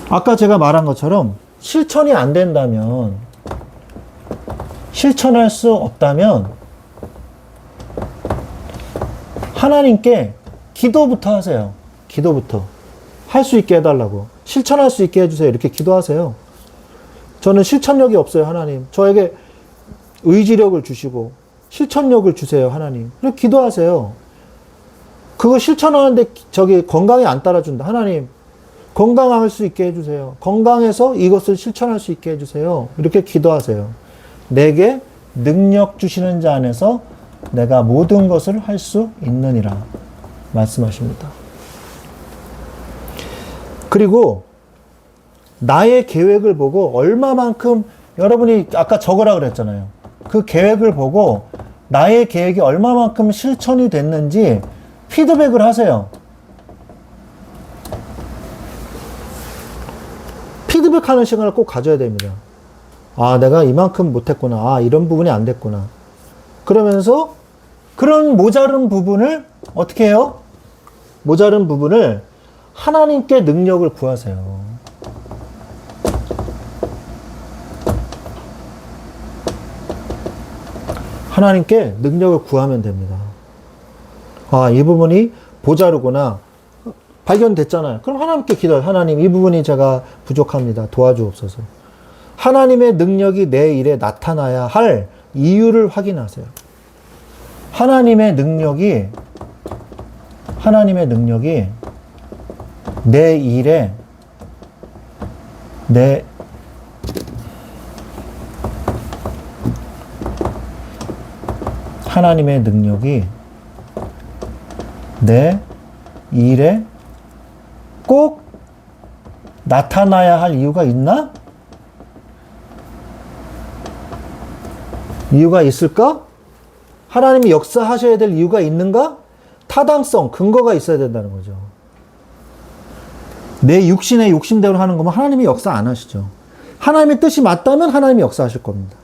아까 제가 말한 것처럼 실천이 안 된다면, 실천할 수 없다면 하나님께 기도부터 하세요. 기도부터. 할 수 있게 해달라고. 실천할 수 있게 해주세요. 이렇게 기도하세요. 저는 실천력이 없어요, 하나님. 저에게 의지력을 주시고 실천력을 주세요, 하나님. 그리고 기도하세요. 그거 실천하는데 건강이 안 따라준다. 하나님, 건강할 수 있게 해주세요. 건강해서 이것을 실천할 수 있게 해주세요. 이렇게 기도하세요. 내게 능력 주시는 자 안에서 내가 모든 것을 할 수 있느니라 말씀하십니다. 그리고 나의 계획을 보고 얼마만큼, 여러분이 아까 적으라 그랬잖아요. 그 계획을 보고 나의 계획이 얼마만큼 실천이 됐는지 피드백을 하세요. 피드백하는 시간을 꼭 가져야 됩니다. 아, 내가 이만큼 못했구나. 아, 이런 부분이 안 됐구나. 그러면서 그런 모자른 부분을 어떻게 해요? 모자른 부분을 하나님께 능력을 구하세요. 하나님께 능력을 구하면 됩니다. 아, 이 부분이 모자르구나. 발견됐잖아요. 그럼 하나님께 기도해요. 하나님, 이 부분이 제가 부족합니다. 도와주옵소서. 하나님의 능력이 내 일에 나타나야 할 이유를 확인하세요. 하나님의 능력이 내 일에, 하나님의 능력이 내 일에 꼭 나타나야 할 이유가 있나? 이유가 있을까? 하나님이 역사하셔야 될 이유가 있는가? 타당성, 근거가 있어야 된다는 거죠. 내 육신의 욕심대로 하는 거면 하나님이 역사 안 하시죠. 하나님의 뜻이 맞다면 하나님이 역사하실 겁니다.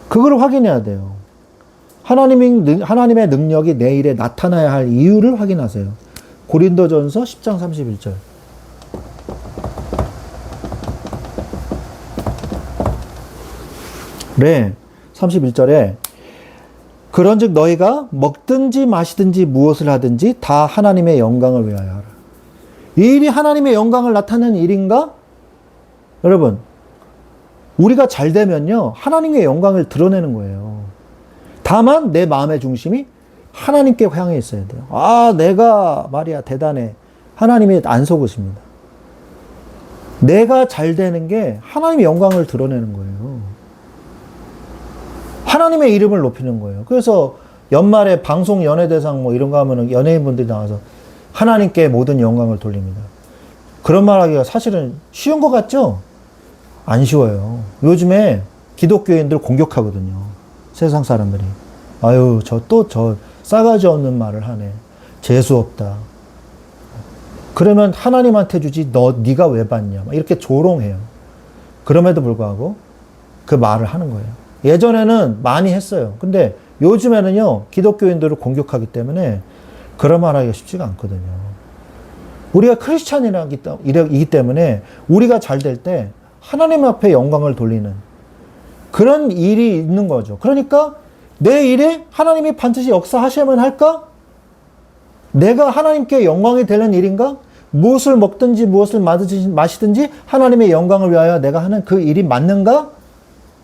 그걸 확인해야 돼요. 하나님의 능력이 내 일에 나타나야 할 이유를 확인하세요. 고린도전서 10장 31절. 네, 31절에 그런즉 너희가 먹든지 마시든지 무엇을 하든지 다 하나님의 영광을 위하여 하라. 이 일이 하나님의 영광을 나타내는 일인가? 여러분, 우리가 잘 되면요, 하나님의 영광을 드러내는 거예요. 다만 내 마음의 중심이 하나님께 향해 있어야 돼요. 아, 내가 말이야 대단해. 하나님이 안 속으십니다. 내가 잘 되는 게 하나님의 영광을 드러내는 거예요. 하나님의 이름을 높이는 거예요. 그래서 연말에 방송 연예대상 뭐 이런 거 하면은 연예인분들이 나와서 하나님께 모든 영광을 돌립니다. 그런 말 하기가 사실은 쉬운 것 같죠? 안 쉬워요. 요즘에 기독교인들 공격하거든요. 세상 사람들이. 아유, 저 싸가지 없는 말을 하네. 재수 없다. 그러면 하나님한테 주지 네가 왜 받냐. 이렇게 조롱해요. 그럼에도 불구하고 그 말을 하는 거예요. 예전에는 많이 했어요. 근데 요즘에는요, 기독교인들을 공격하기 때문에 그런 말 하기가 쉽지가 않거든요. 우리가 크리스찬이기 때문에 우리가 잘 될 때 하나님 앞에 영광을 돌리는 그런 일이 있는 거죠. 그러니까 내 일에 하나님이 반드시 역사하셔야만 할까? 내가 하나님께 영광이 되는 일인가? 무엇을 먹든지 무엇을 마시든지 하나님의 영광을 위하여 내가 하는 그 일이 맞는가?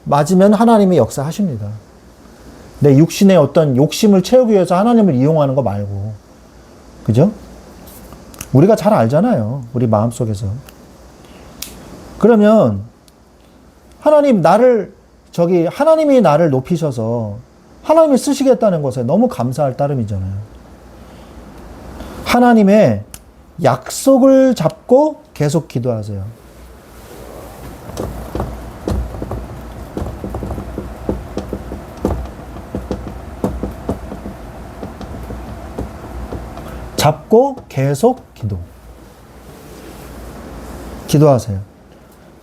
맞으면 하나님이 역사하십니다. 내 육신의 어떤 욕심을 채우기 위해서 하나님을 이용하는 거 말고. 그죠? 우리가 잘 알잖아요. 우리 마음속에서. 그러면 하나님이 나를 높이셔서 하나님이 쓰시겠다는 것에 너무 감사할 따름이잖아요. 하나님의 약속을 잡고 계속 기도하세요. 잡고 계속 기도하세요.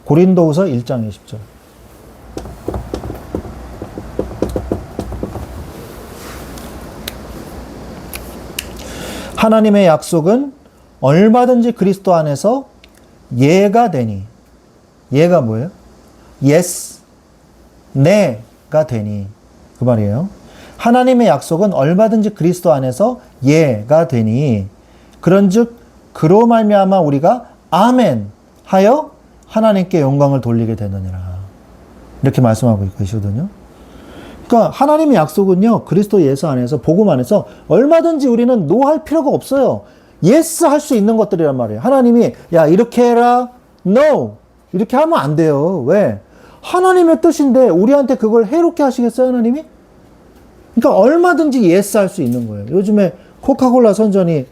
고린도후서 1장 20절. 하나님의 약속은 얼마든지 그리스도 안에서 예가 되니. 예가 뭐예요? yes, 네가 되니. 그 말이에요. 하나님의 약속은 얼마든지 그리스도 안에서 예가 되니. 그런즉 그로 말미암아 우리가 아멘 하여 하나님께 영광을 돌리게 되느니라. 이렇게 말씀하고 계시거든요. 그러니까 하나님의 약속은요, 그리스도 예수 안에서, 복음 안에서 얼마든지 우리는 노 할 필요가 없어요. 예스 할 수 있는 것들이란 말이에요. 하나님이 야 이렇게 해라, no 이렇게 하면 안 돼요. 왜? 하나님의 뜻인데 우리한테 그걸 해롭게 하시겠어요, 하나님이? 그러니까 얼마든지 예스 할 수 있는 거예요. 요즘에 코카콜라 선전이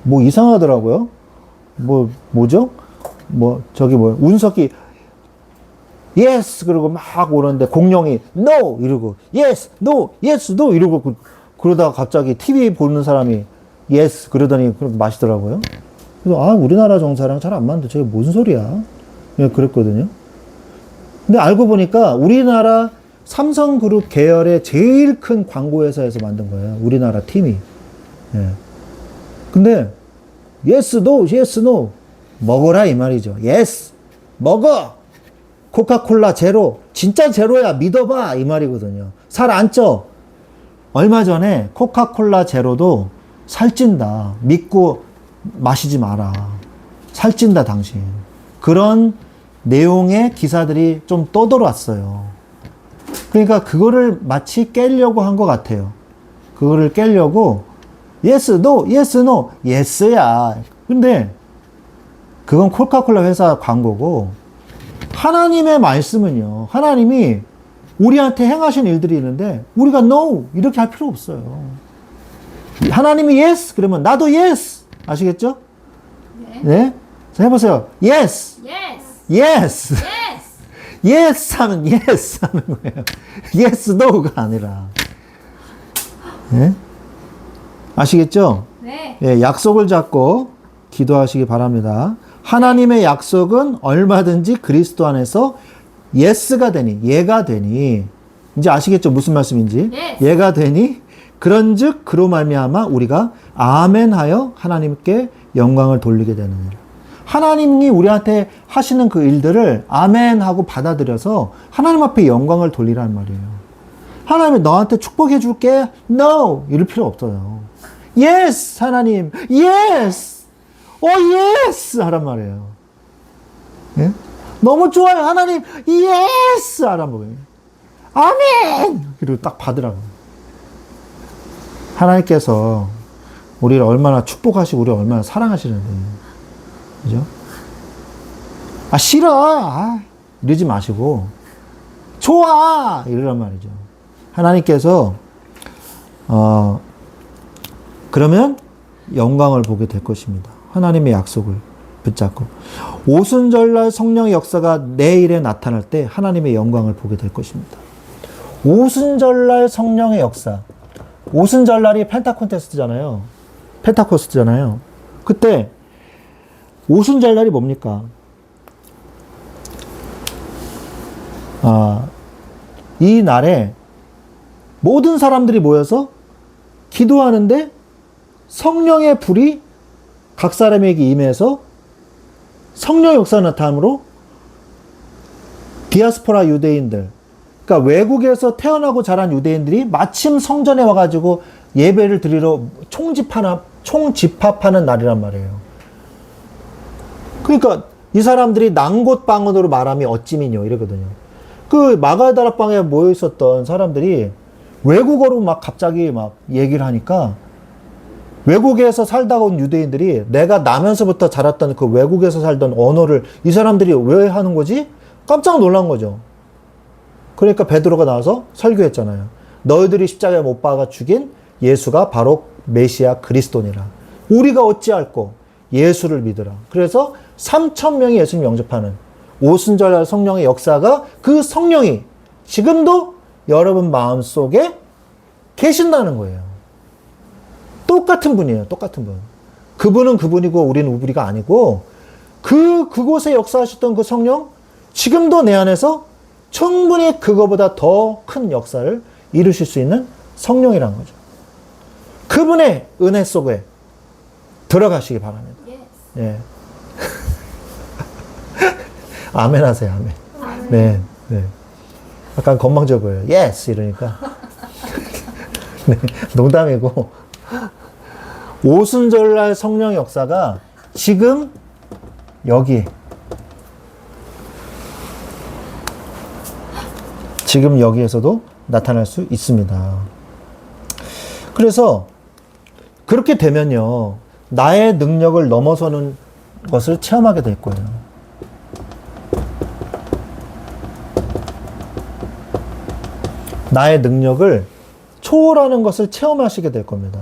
뭐 이상하더라고요. 뭐죠? 운석이 yes 그러고 막 오는데 공룡이 no 이러고 yes no yes no 이러고 그러다가 갑자기 TV 보는 사람이 yes 그러더니 그렇게 마시더라고요. 그래서 우리나라 정사랑 잘 안 맞는데 저게 뭔 소리야? 그랬거든요. 근데 알고 보니까 우리나라 삼성그룹 계열의 제일 큰 광고회사에서 만든 거예요. 우리나라 팀이. 예. 근데 yes no yes no 먹어라 이 말이죠. yes 먹어. 코카콜라 제로, 진짜 제로야, 믿어봐, 이 말이거든요. 살 안 쪄. 얼마 전에 코카콜라 제로도 살찐다. 믿고 마시지 마라. 살찐다, 당신. 그런 내용의 기사들이 좀 떠돌았어요. 그러니까 그거를 마치 깨려고 한 것 같아요. 그거를 깨려고, yes, no, yes, no, yes야. 근데 그건 코카콜라 회사 광고고, 하나님의 말씀은요, 하나님이 우리한테 행하신 일들이 있는데 우리가 no 이렇게 할 필요 없어요. 하나님이 yes 그러면 나도 yes. 아시겠죠? 네. 자, 해보세요. yes. yes. yes 하면 yes 하는 거예요. yes no가 아니라. 네? 아시겠죠? 네. 예, 약속을 잡고 기도하시기 바랍니다. 하나님의 약속은 얼마든지 그리스도 안에서 예스가 되니, 예가 되니. 이제 아시겠죠? 무슨 말씀인지? Yes. 예가 되니 그런즉 그로 말미암아 우리가 아멘하여 하나님께 영광을 돌리게 되느니라. 하나님이 우리한테 하시는 그 일들을 아멘하고 받아들여서 하나님 앞에 영광을 돌리라는 말이에요. 하나님이 너한테 축복해 줄게. No! 이럴 필요 없어요. Yes! 하나님. Yes! yes! 하란 말이에요. 예? 너무 좋아요. 하나님. Yes! 하란 거예요. 아멘! 그리고 딱 받으라고. 하나님께서 우리를 얼마나 축복하시고 우리를 얼마나 사랑하시는데. 그죠? 싫어! 이러지 마시고 좋아! 이러란 말이죠. 하나님께서 그러면 영광을 보게 될 것입니다. 하나님의 약속을 붙잡고 오순절날 성령의 역사가 내일에 나타날 때 하나님의 영광을 보게 될 것입니다. 오순절날 성령의 역사. 오순절날이 펜타콘테스트잖아요. 펜타코스트잖아요. 그때 오순절날이 뭡니까? 이 날에 모든 사람들이 모여서 기도하는데 성령의 불이 각 사람에게 임해서 성령 역사 나타남으로 디아스포라 유대인들, 그러니까 외국에서 태어나고 자란 유대인들이 마침 성전에 와가지고 예배를 드리러 총집합하는 날이란 말이에요. 그러니까 이 사람들이 난곳방언으로 말하면 어찌미뇨 이러거든요. 그 마가다락방에 모여 있었던 사람들이 외국어로 막 갑자기 막 얘기를 하니까 외국에서 살다가 온 유대인들이 내가 나면서부터 자랐던 그 외국에서 살던 언어를 이 사람들이 왜 하는 거지? 깜짝 놀란 거죠. 그러니까 베드로가 나와서 설교했잖아요. 너희들이 십자가에 못 박아 죽인 예수가 바로 메시아 그리스도니라. 우리가 어찌할꼬 예수를 믿으라. 그래서 3,000명이 예수님 영접하는 오순절 성령의 역사가 그 성령이 지금도 여러분 마음속에 계신다는 거예요. 똑같은 분이에요. 똑같은 분. 그분은 그분이고 우리는 우리가 아니고 그곳에 역사하셨던 그 성령 지금도 내 안에서 충분히 그거보다 더 큰 역사를 이루실 수 있는 성령이라는 거죠. 그분의 은혜 속에 들어가시기 바랍니다. 예. 아멘 하세요. 아멘. 네. 네. 약간 건방져 보여요. 예스 이러니까. 네, 농담이고 오순절날 성령 역사가 지금 여기 지금 여기에서도 나타날 수 있습니다. 그래서 그렇게 되면요, 나의 능력을 넘어서는 것을 체험하게 될 거예요. 나의 능력을 초월하는 것을 체험하시게 될 겁니다.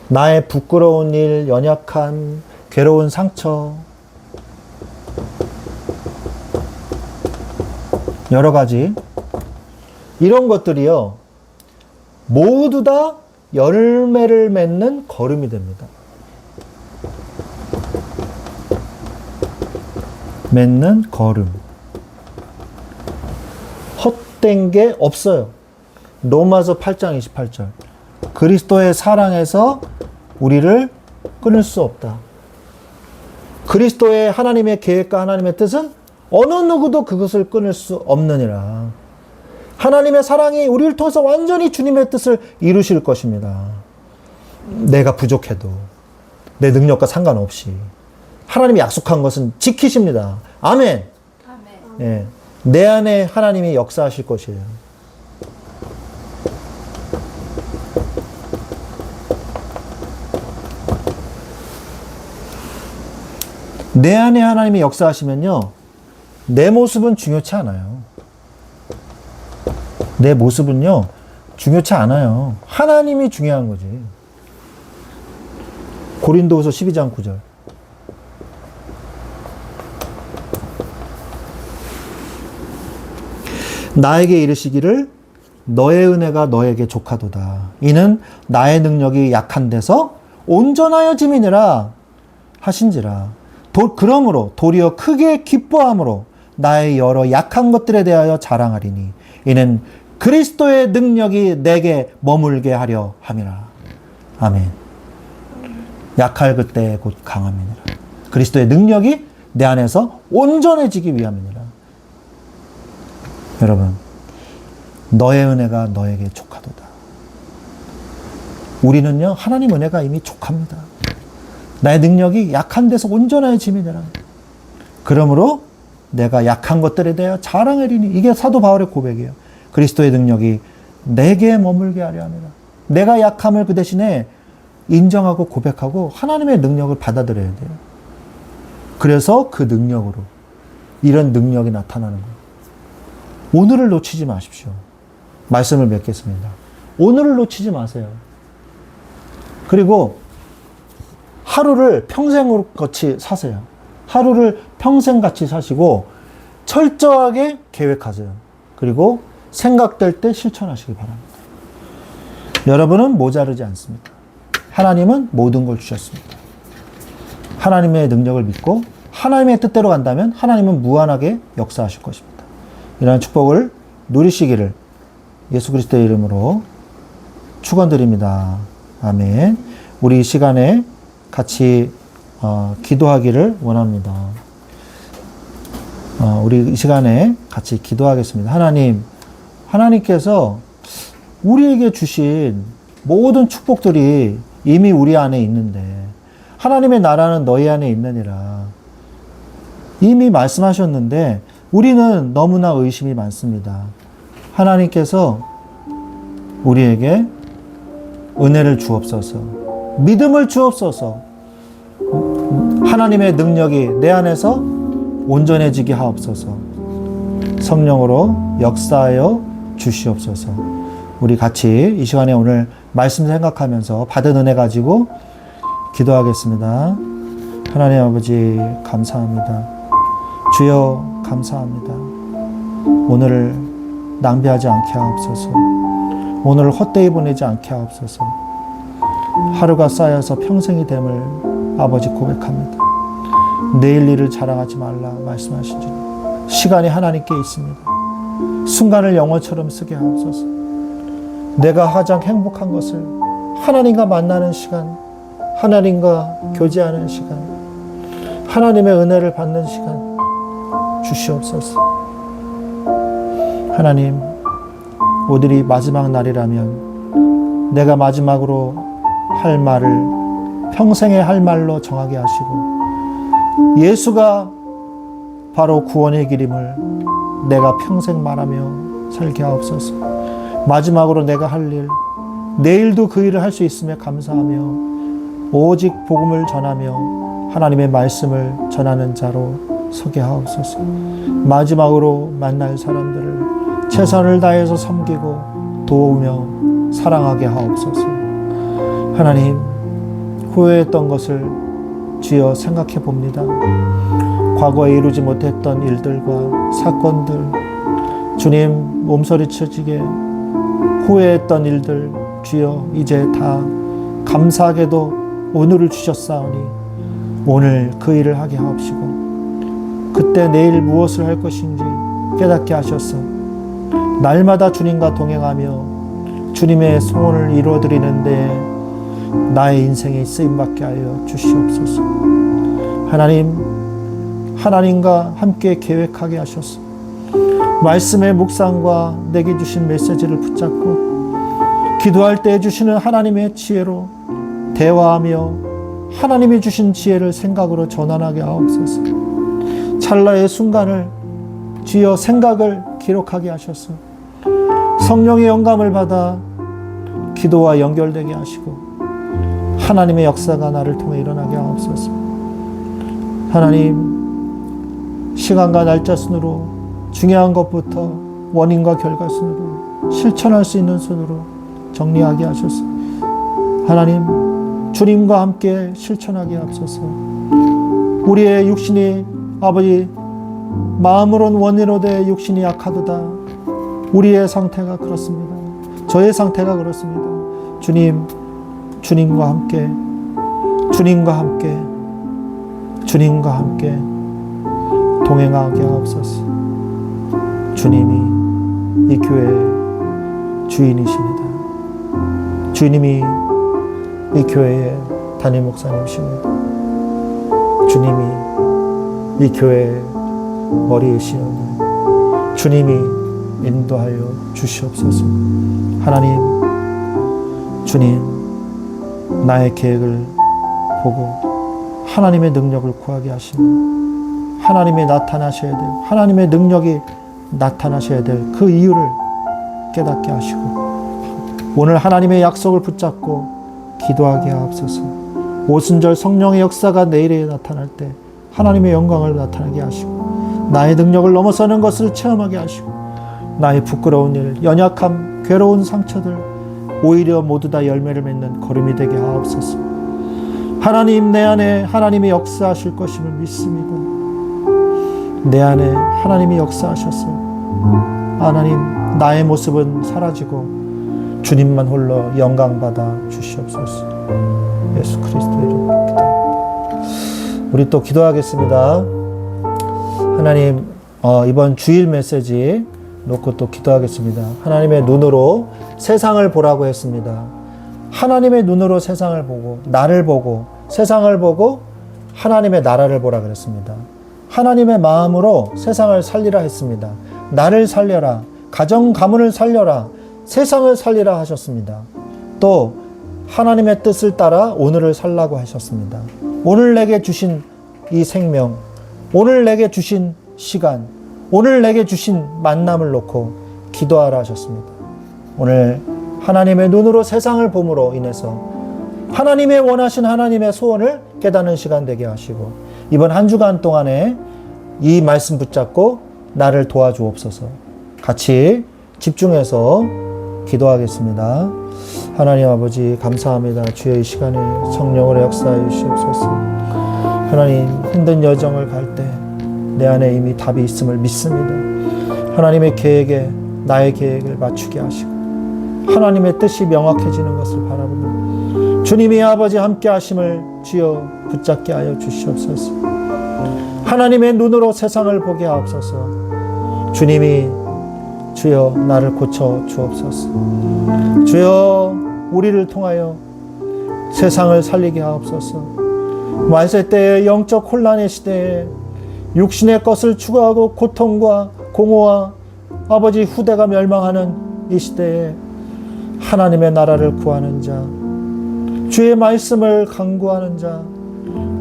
나의 부끄러운 일, 연약한, 괴로운 상처, 여러 가지 이런 것들이요, 모두 다 열매를 맺는 걸음이 됩니다. 맺는 걸음. 헛된 게 없어요. 로마서 8장 28절. 그리스도의 사랑에서 우리를 끊을 수 없다. 그리스도의 하나님의 계획과 하나님의 뜻은 어느 누구도 그것을 끊을 수 없느니라. 하나님의 사랑이 우리를 통해서 완전히 주님의 뜻을 이루실 것입니다. 내가 부족해도 내 능력과 상관없이 하나님이 약속한 것은 지키십니다. 아멘. 아멘. 예, 내 안에 하나님이 역사하실 것이에요. 내 안에 하나님이 역사하시면요, 내 모습은 중요치 않아요. 내 모습은요, 중요치 않아요. 하나님이 중요한 거지. 고린도후서 12장 9절. 나에게 이르시기를 너의 은혜가 너에게 족하도다. 이는 나의 능력이 약한 데서 온전하여 짐이니라 하신지라. 그러므로 도리어 크게 기뻐함으로 나의 여러 약한 것들에 대하여 자랑하리니 이는 그리스도의 능력이 내게 머물게 하려 함이라. 아멘. 약할 그때 곧 강함이니라. 그리스도의 능력이 내 안에서 온전해지기 위함이니라. 여러분, 너의 은혜가 너에게 족하도다. 우리는요, 하나님 은혜가 이미 족합니다. 나의 능력이 약한 데서 온전해짐이니라. 그러므로 내가 약한 것들에 대하여 자랑하리니, 이게 사도 바울의 고백이에요. 그리스도의 능력이 내게 머물게 하려 함이라. 내가 약함을 그 대신에 인정하고 고백하고 하나님의 능력을 받아들여야 돼요. 그래서 그 능력으로 이런 능력이 나타나는 거예요. 오늘을 놓치지 마십시오. 말씀을 맺겠습니다. 오늘을 놓치지 마세요. 그리고 하루를 평생같이 사세요. 하루를 평생같이 사시고 철저하게 계획하세요. 그리고 생각될 때 실천하시기 바랍니다. 여러분은 모자르지 않습니다. 하나님은 모든 걸 주셨습니다. 하나님의 능력을 믿고 하나님의 뜻대로 간다면 하나님은 무한하게 역사하실 것입니다. 이러한 축복을 누리시기를 예수 그리스도의 이름으로 축원드립니다. 아멘. 우리 이 시간에 같이 기도하기를 원합니다. 우리 이 시간에 같이 기도하겠습니다. 하나님께서 우리에게 주신 모든 축복들이 이미 우리 안에 있는데 하나님의 나라는 너희 안에 있느니라. 이미 말씀하셨는데 우리는 너무나 의심이 많습니다. 하나님께서 우리에게 은혜를 주옵소서, 믿음을 주옵소서, 하나님의 능력이 내 안에서 온전해지게 하옵소서, 성령으로 역사하여 주시옵소서. 우리 같이 이 시간에 오늘 말씀 생각하면서 받은 은혜 가지고 기도하겠습니다. 하나님 아버지 감사합니다. 주여 감사합니다. 오늘을 낭비하지 않게 하옵소서. 오늘을 헛되이 보내지 않게 하옵소서. 하루가 쌓여서 평생이 됨을 아버지 고백합니다. 내일 일을 자랑하지 말라 말씀하신 줄 시간이 하나님께 있습니다. 순간을 영화처럼 쓰게 하옵소서. 내가 가장 행복한 것을 하나님과 만나는 시간, 하나님과 교제하는 시간, 하나님의 은혜를 받는 시간 주시옵소서. 하나님, 오늘이 마지막 날이라면 내가 마지막으로 할 말을 평생에 할 말로 정하게 하시고 예수가 바로 구원의 길임을 내가 평생 말하며 살게 하옵소서. 마지막으로 내가 할 일, 내일도 그 일을 할 수 있음에 감사하며 오직 복음을 전하며 하나님의 말씀을 전하는 자로 서게 하옵소서. 마지막으로 만날 사람들을 최선을 다해서 섬기고 도우며 사랑하게 하옵소서. 하나님, 후회했던 것을 주여 생각해 봅니다. 과거에 이루지 못했던 일들과 사건들, 주님 몸서리쳐지게 후회했던 일들 주여 이제 다 감사하게도 오늘을 주셨사오니 오늘 그 일을 하게 하옵시고 그때 내일 무엇을 할 것인지 깨닫게 하셔서 날마다 주님과 동행하며 주님의 소원을 이루어드리는데 나의 인생이 쓰임받게 하여 주시옵소서. 하나님, 하나님과 함께 계획하게 하셔서 말씀의 묵상과 내게 주신 메시지를 붙잡고 기도할 때 주시는 하나님의 지혜로 대화하며 하나님이 주신 지혜를 생각으로 전환하게 하옵소서. 찰나의 순간을 주여 생각을 기록하게 하셔서 성령의 영감을 받아 기도와 연결되게 하시고 하나님의 역사가 나를 통해 일어나게 하옵소서. 하나님, 시간과 날짜 순으로 중요한 것부터 원인과 결과 순으로 실천할 수 있는 순으로 정리하게 하셔서 하나님, 주님과 함께 실천하게 하옵소서. 우리의 육신이 아버지 마음으로는 원이로되 육신이 약하도다. 우리의 상태가 그렇습니다. 저의 상태가 그렇습니다. 주님, 주님과 함께 동행하게 하옵소서. 주님이 이 교회의 주인이십니다. 주님이 이 교회의 담임 목사님이십니다. 주님이 이 교회의 머리이시오니 주님이 인도하여 주시옵소서. 하나님, 주님, 나의 계획을 보고 하나님의 능력을 구하게 하시며 하나님이 나타나셔야 될, 하나님의 능력이 나타나셔야 될 그 이유를 깨닫게 하시고 오늘 하나님의 약속을 붙잡고 기도하게 하옵소서. 오순절 성령의 역사가 내일에 나타날 때 하나님의 영광을 나타나게 하시고 나의 능력을 넘어서는 것을 체험하게 하시고 나의 부끄러운 일, 연약함, 괴로운 상처들 오히려 모두 다 열매를 맺는 걸음이 되게 하옵소서. 하나님, 내 안에 하나님이 역사하실 것임을 믿습니다. 내 안에 하나님이 역사하셨어요. 하나님, 나의 모습은 사라지고 주님만 홀로 영광받아 주시옵소서. 예수 그리스도의 이름으로 기도합니다. 우리 또 기도하겠습니다. 하나님, 이번 주일 메시지 놓고 또 기도하겠습니다. 하나님의 눈으로 세상을 보라고 했습니다. 하나님의 눈으로 세상을 보고 나를 보고 세상을 보고 하나님의 나라를 보라 그랬습니다. 하나님의 마음으로 세상을 살리라 했습니다. 나를 살려라, 가정 가문을 살려라, 세상을 살리라 하셨습니다. 또 하나님의 뜻을 따라 오늘을 살라고 하셨습니다. 오늘 내게 주신 이 생명, 오늘 내게 주신 시간, 오늘 내게 주신 만남을 놓고 기도하라 하셨습니다. 오늘 하나님의 눈으로 세상을 봄으로 인해서 하나님의 원하신 하나님의 소원을 깨닫는 시간 되게 하시고 이번 한 주간 동안에 이 말씀 붙잡고 나를 도와주옵소서. 같이 집중해서 기도하겠습니다. 하나님 아버지 감사합니다. 주의 이 시간에 성령으로 역사해 주시옵소서. 하나님, 힘든 여정을 갈 때 내 안에 이미 답이 있음을 믿습니다. 하나님의 계획에 나의 계획을 맞추게 하시고 하나님의 뜻이 명확해지는 것을 바라보며 주님이 아버지 함께 하심을 주여 붙잡게 하여 주시옵소서. 하나님의 눈으로 세상을 보게 하옵소서. 주님이 주여 나를 고쳐 주옵소서. 주여 우리를 통하여 세상을 살리게 하옵소서. 말세때의 영적 혼란의 시대에 육신의 것을 추구하고 고통과 공허와 아버지 후대가 멸망하는 이 시대에 하나님의 나라를 구하는 자, 주의 말씀을 강구하는 자,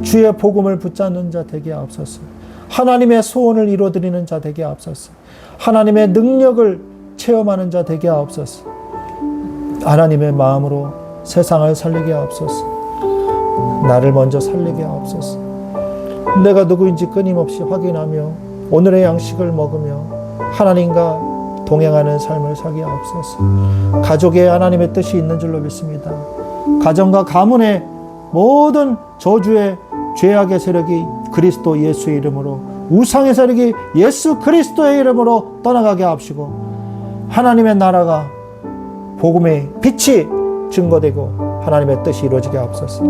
주의 복음을 붙잡는 자 되게 하옵소서. 하나님의 소원을 이루어드리는 자 되게 하옵소서. 하나님의 능력을 체험하는 자 되게 하옵소서. 하나님의 마음으로 세상을 살리게 하옵소서. 나를 먼저 살리게 하옵소서. 내가 누구인지 끊임없이 확인하며 오늘의 양식을 먹으며 하나님과 동행하는 삶을 살게 하옵소서. 가족에 하나님의 뜻이 있는 줄로 믿습니다. 가정과 가문의 모든 저주의 죄악의 세력이 그리스도 예수의 이름으로, 우상의 세력이 예수 그리스도의 이름으로 떠나가게 하옵시고, 하나님의 나라가 복음의 빛이 증거되고 하나님의 뜻이 이루어지게 하옵소서.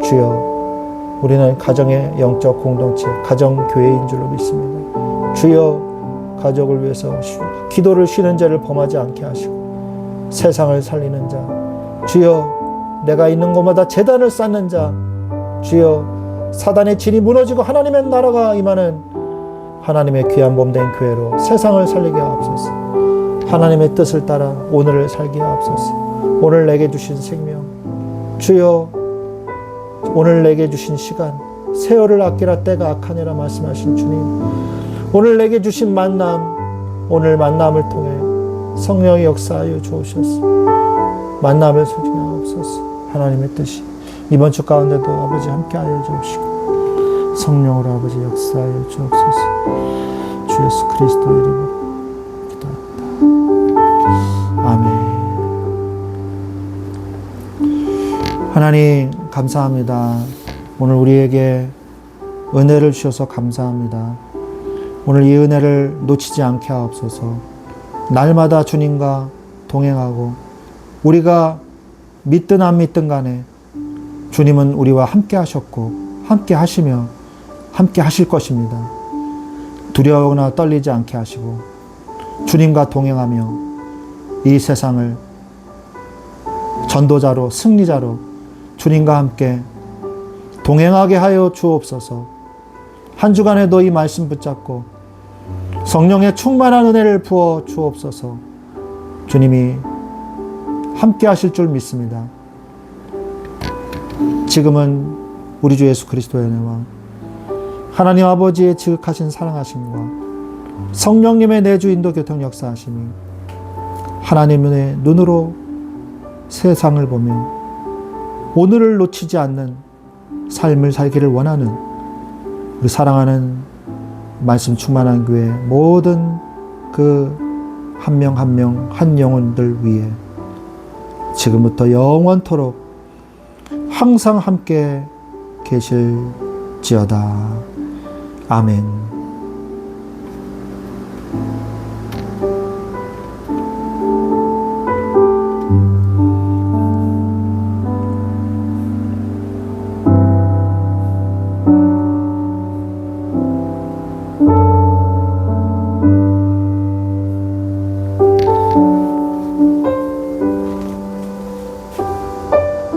주여, 우리는 가정의 영적 공동체, 가정교회인 줄로 믿습니다. 주여, 가족을 위해서 기도를 쉬는 죄를 범하지 않게 하시고 세상을 살리는 자, 주여, 내가 있는 곳마다 제단을 쌓는 자, 주여, 사단의 진이 무너지고 하나님의 나라가 임하는 하나님의 귀한 몸된 교회로 세상을 살리게 하옵소서. 하나님의 뜻을 따라 오늘을 살게 하옵소서. 오늘 내게 주신 생명, 주여, 오늘 내게 주신 시간, 세월을 아끼라 때가 악하니라 말씀하신 주님, 오늘 내게 주신 만남, 오늘 만남을 통해 성령의 역사하여 주옵소서. 만남을 소중하옵소서. 하나님의 뜻이 이번 주 가운데도 아버지 함께하여 주옵시고 성령으로 아버지 역사하여 주옵소서. 주 예수 그리스도 이름으로 기도합니다. 아멘. 하나님 감사합니다. 오늘 우리에게 은혜를 주셔서 감사합니다. 오늘 이 은혜를 놓치지 않게 하옵소서. 날마다 주님과 동행하고 우리가 믿든 안 믿든 간에 주님은 우리와 함께 하셨고 함께 하시며 함께 하실 것입니다. 두려워하거나 떨리지 않게 하시고 주님과 동행하며 이 세상을 전도자로, 승리자로 주님과 함께 동행하게 하여 주옵소서. 한 주간에도 이 말씀 붙잡고 성령의 충만한 은혜를 부어 주옵소서. 주님이 함께 하실 줄 믿습니다. 지금은 우리 주 예수 그리스도의 은혜와 하나님 아버지의 지극하신 사랑하심과 성령님의 내주 인도 교통 역사하심이 하나님의 눈으로 세상을 보며 오늘을 놓치지 않는 삶을 살기를 원하는 우리 사랑하는 말씀 충만한 교회 모든 그 한 명 한 명 한 영혼들 위해 지금부터 영원토록 항상 함께 계실지어다. 아멘.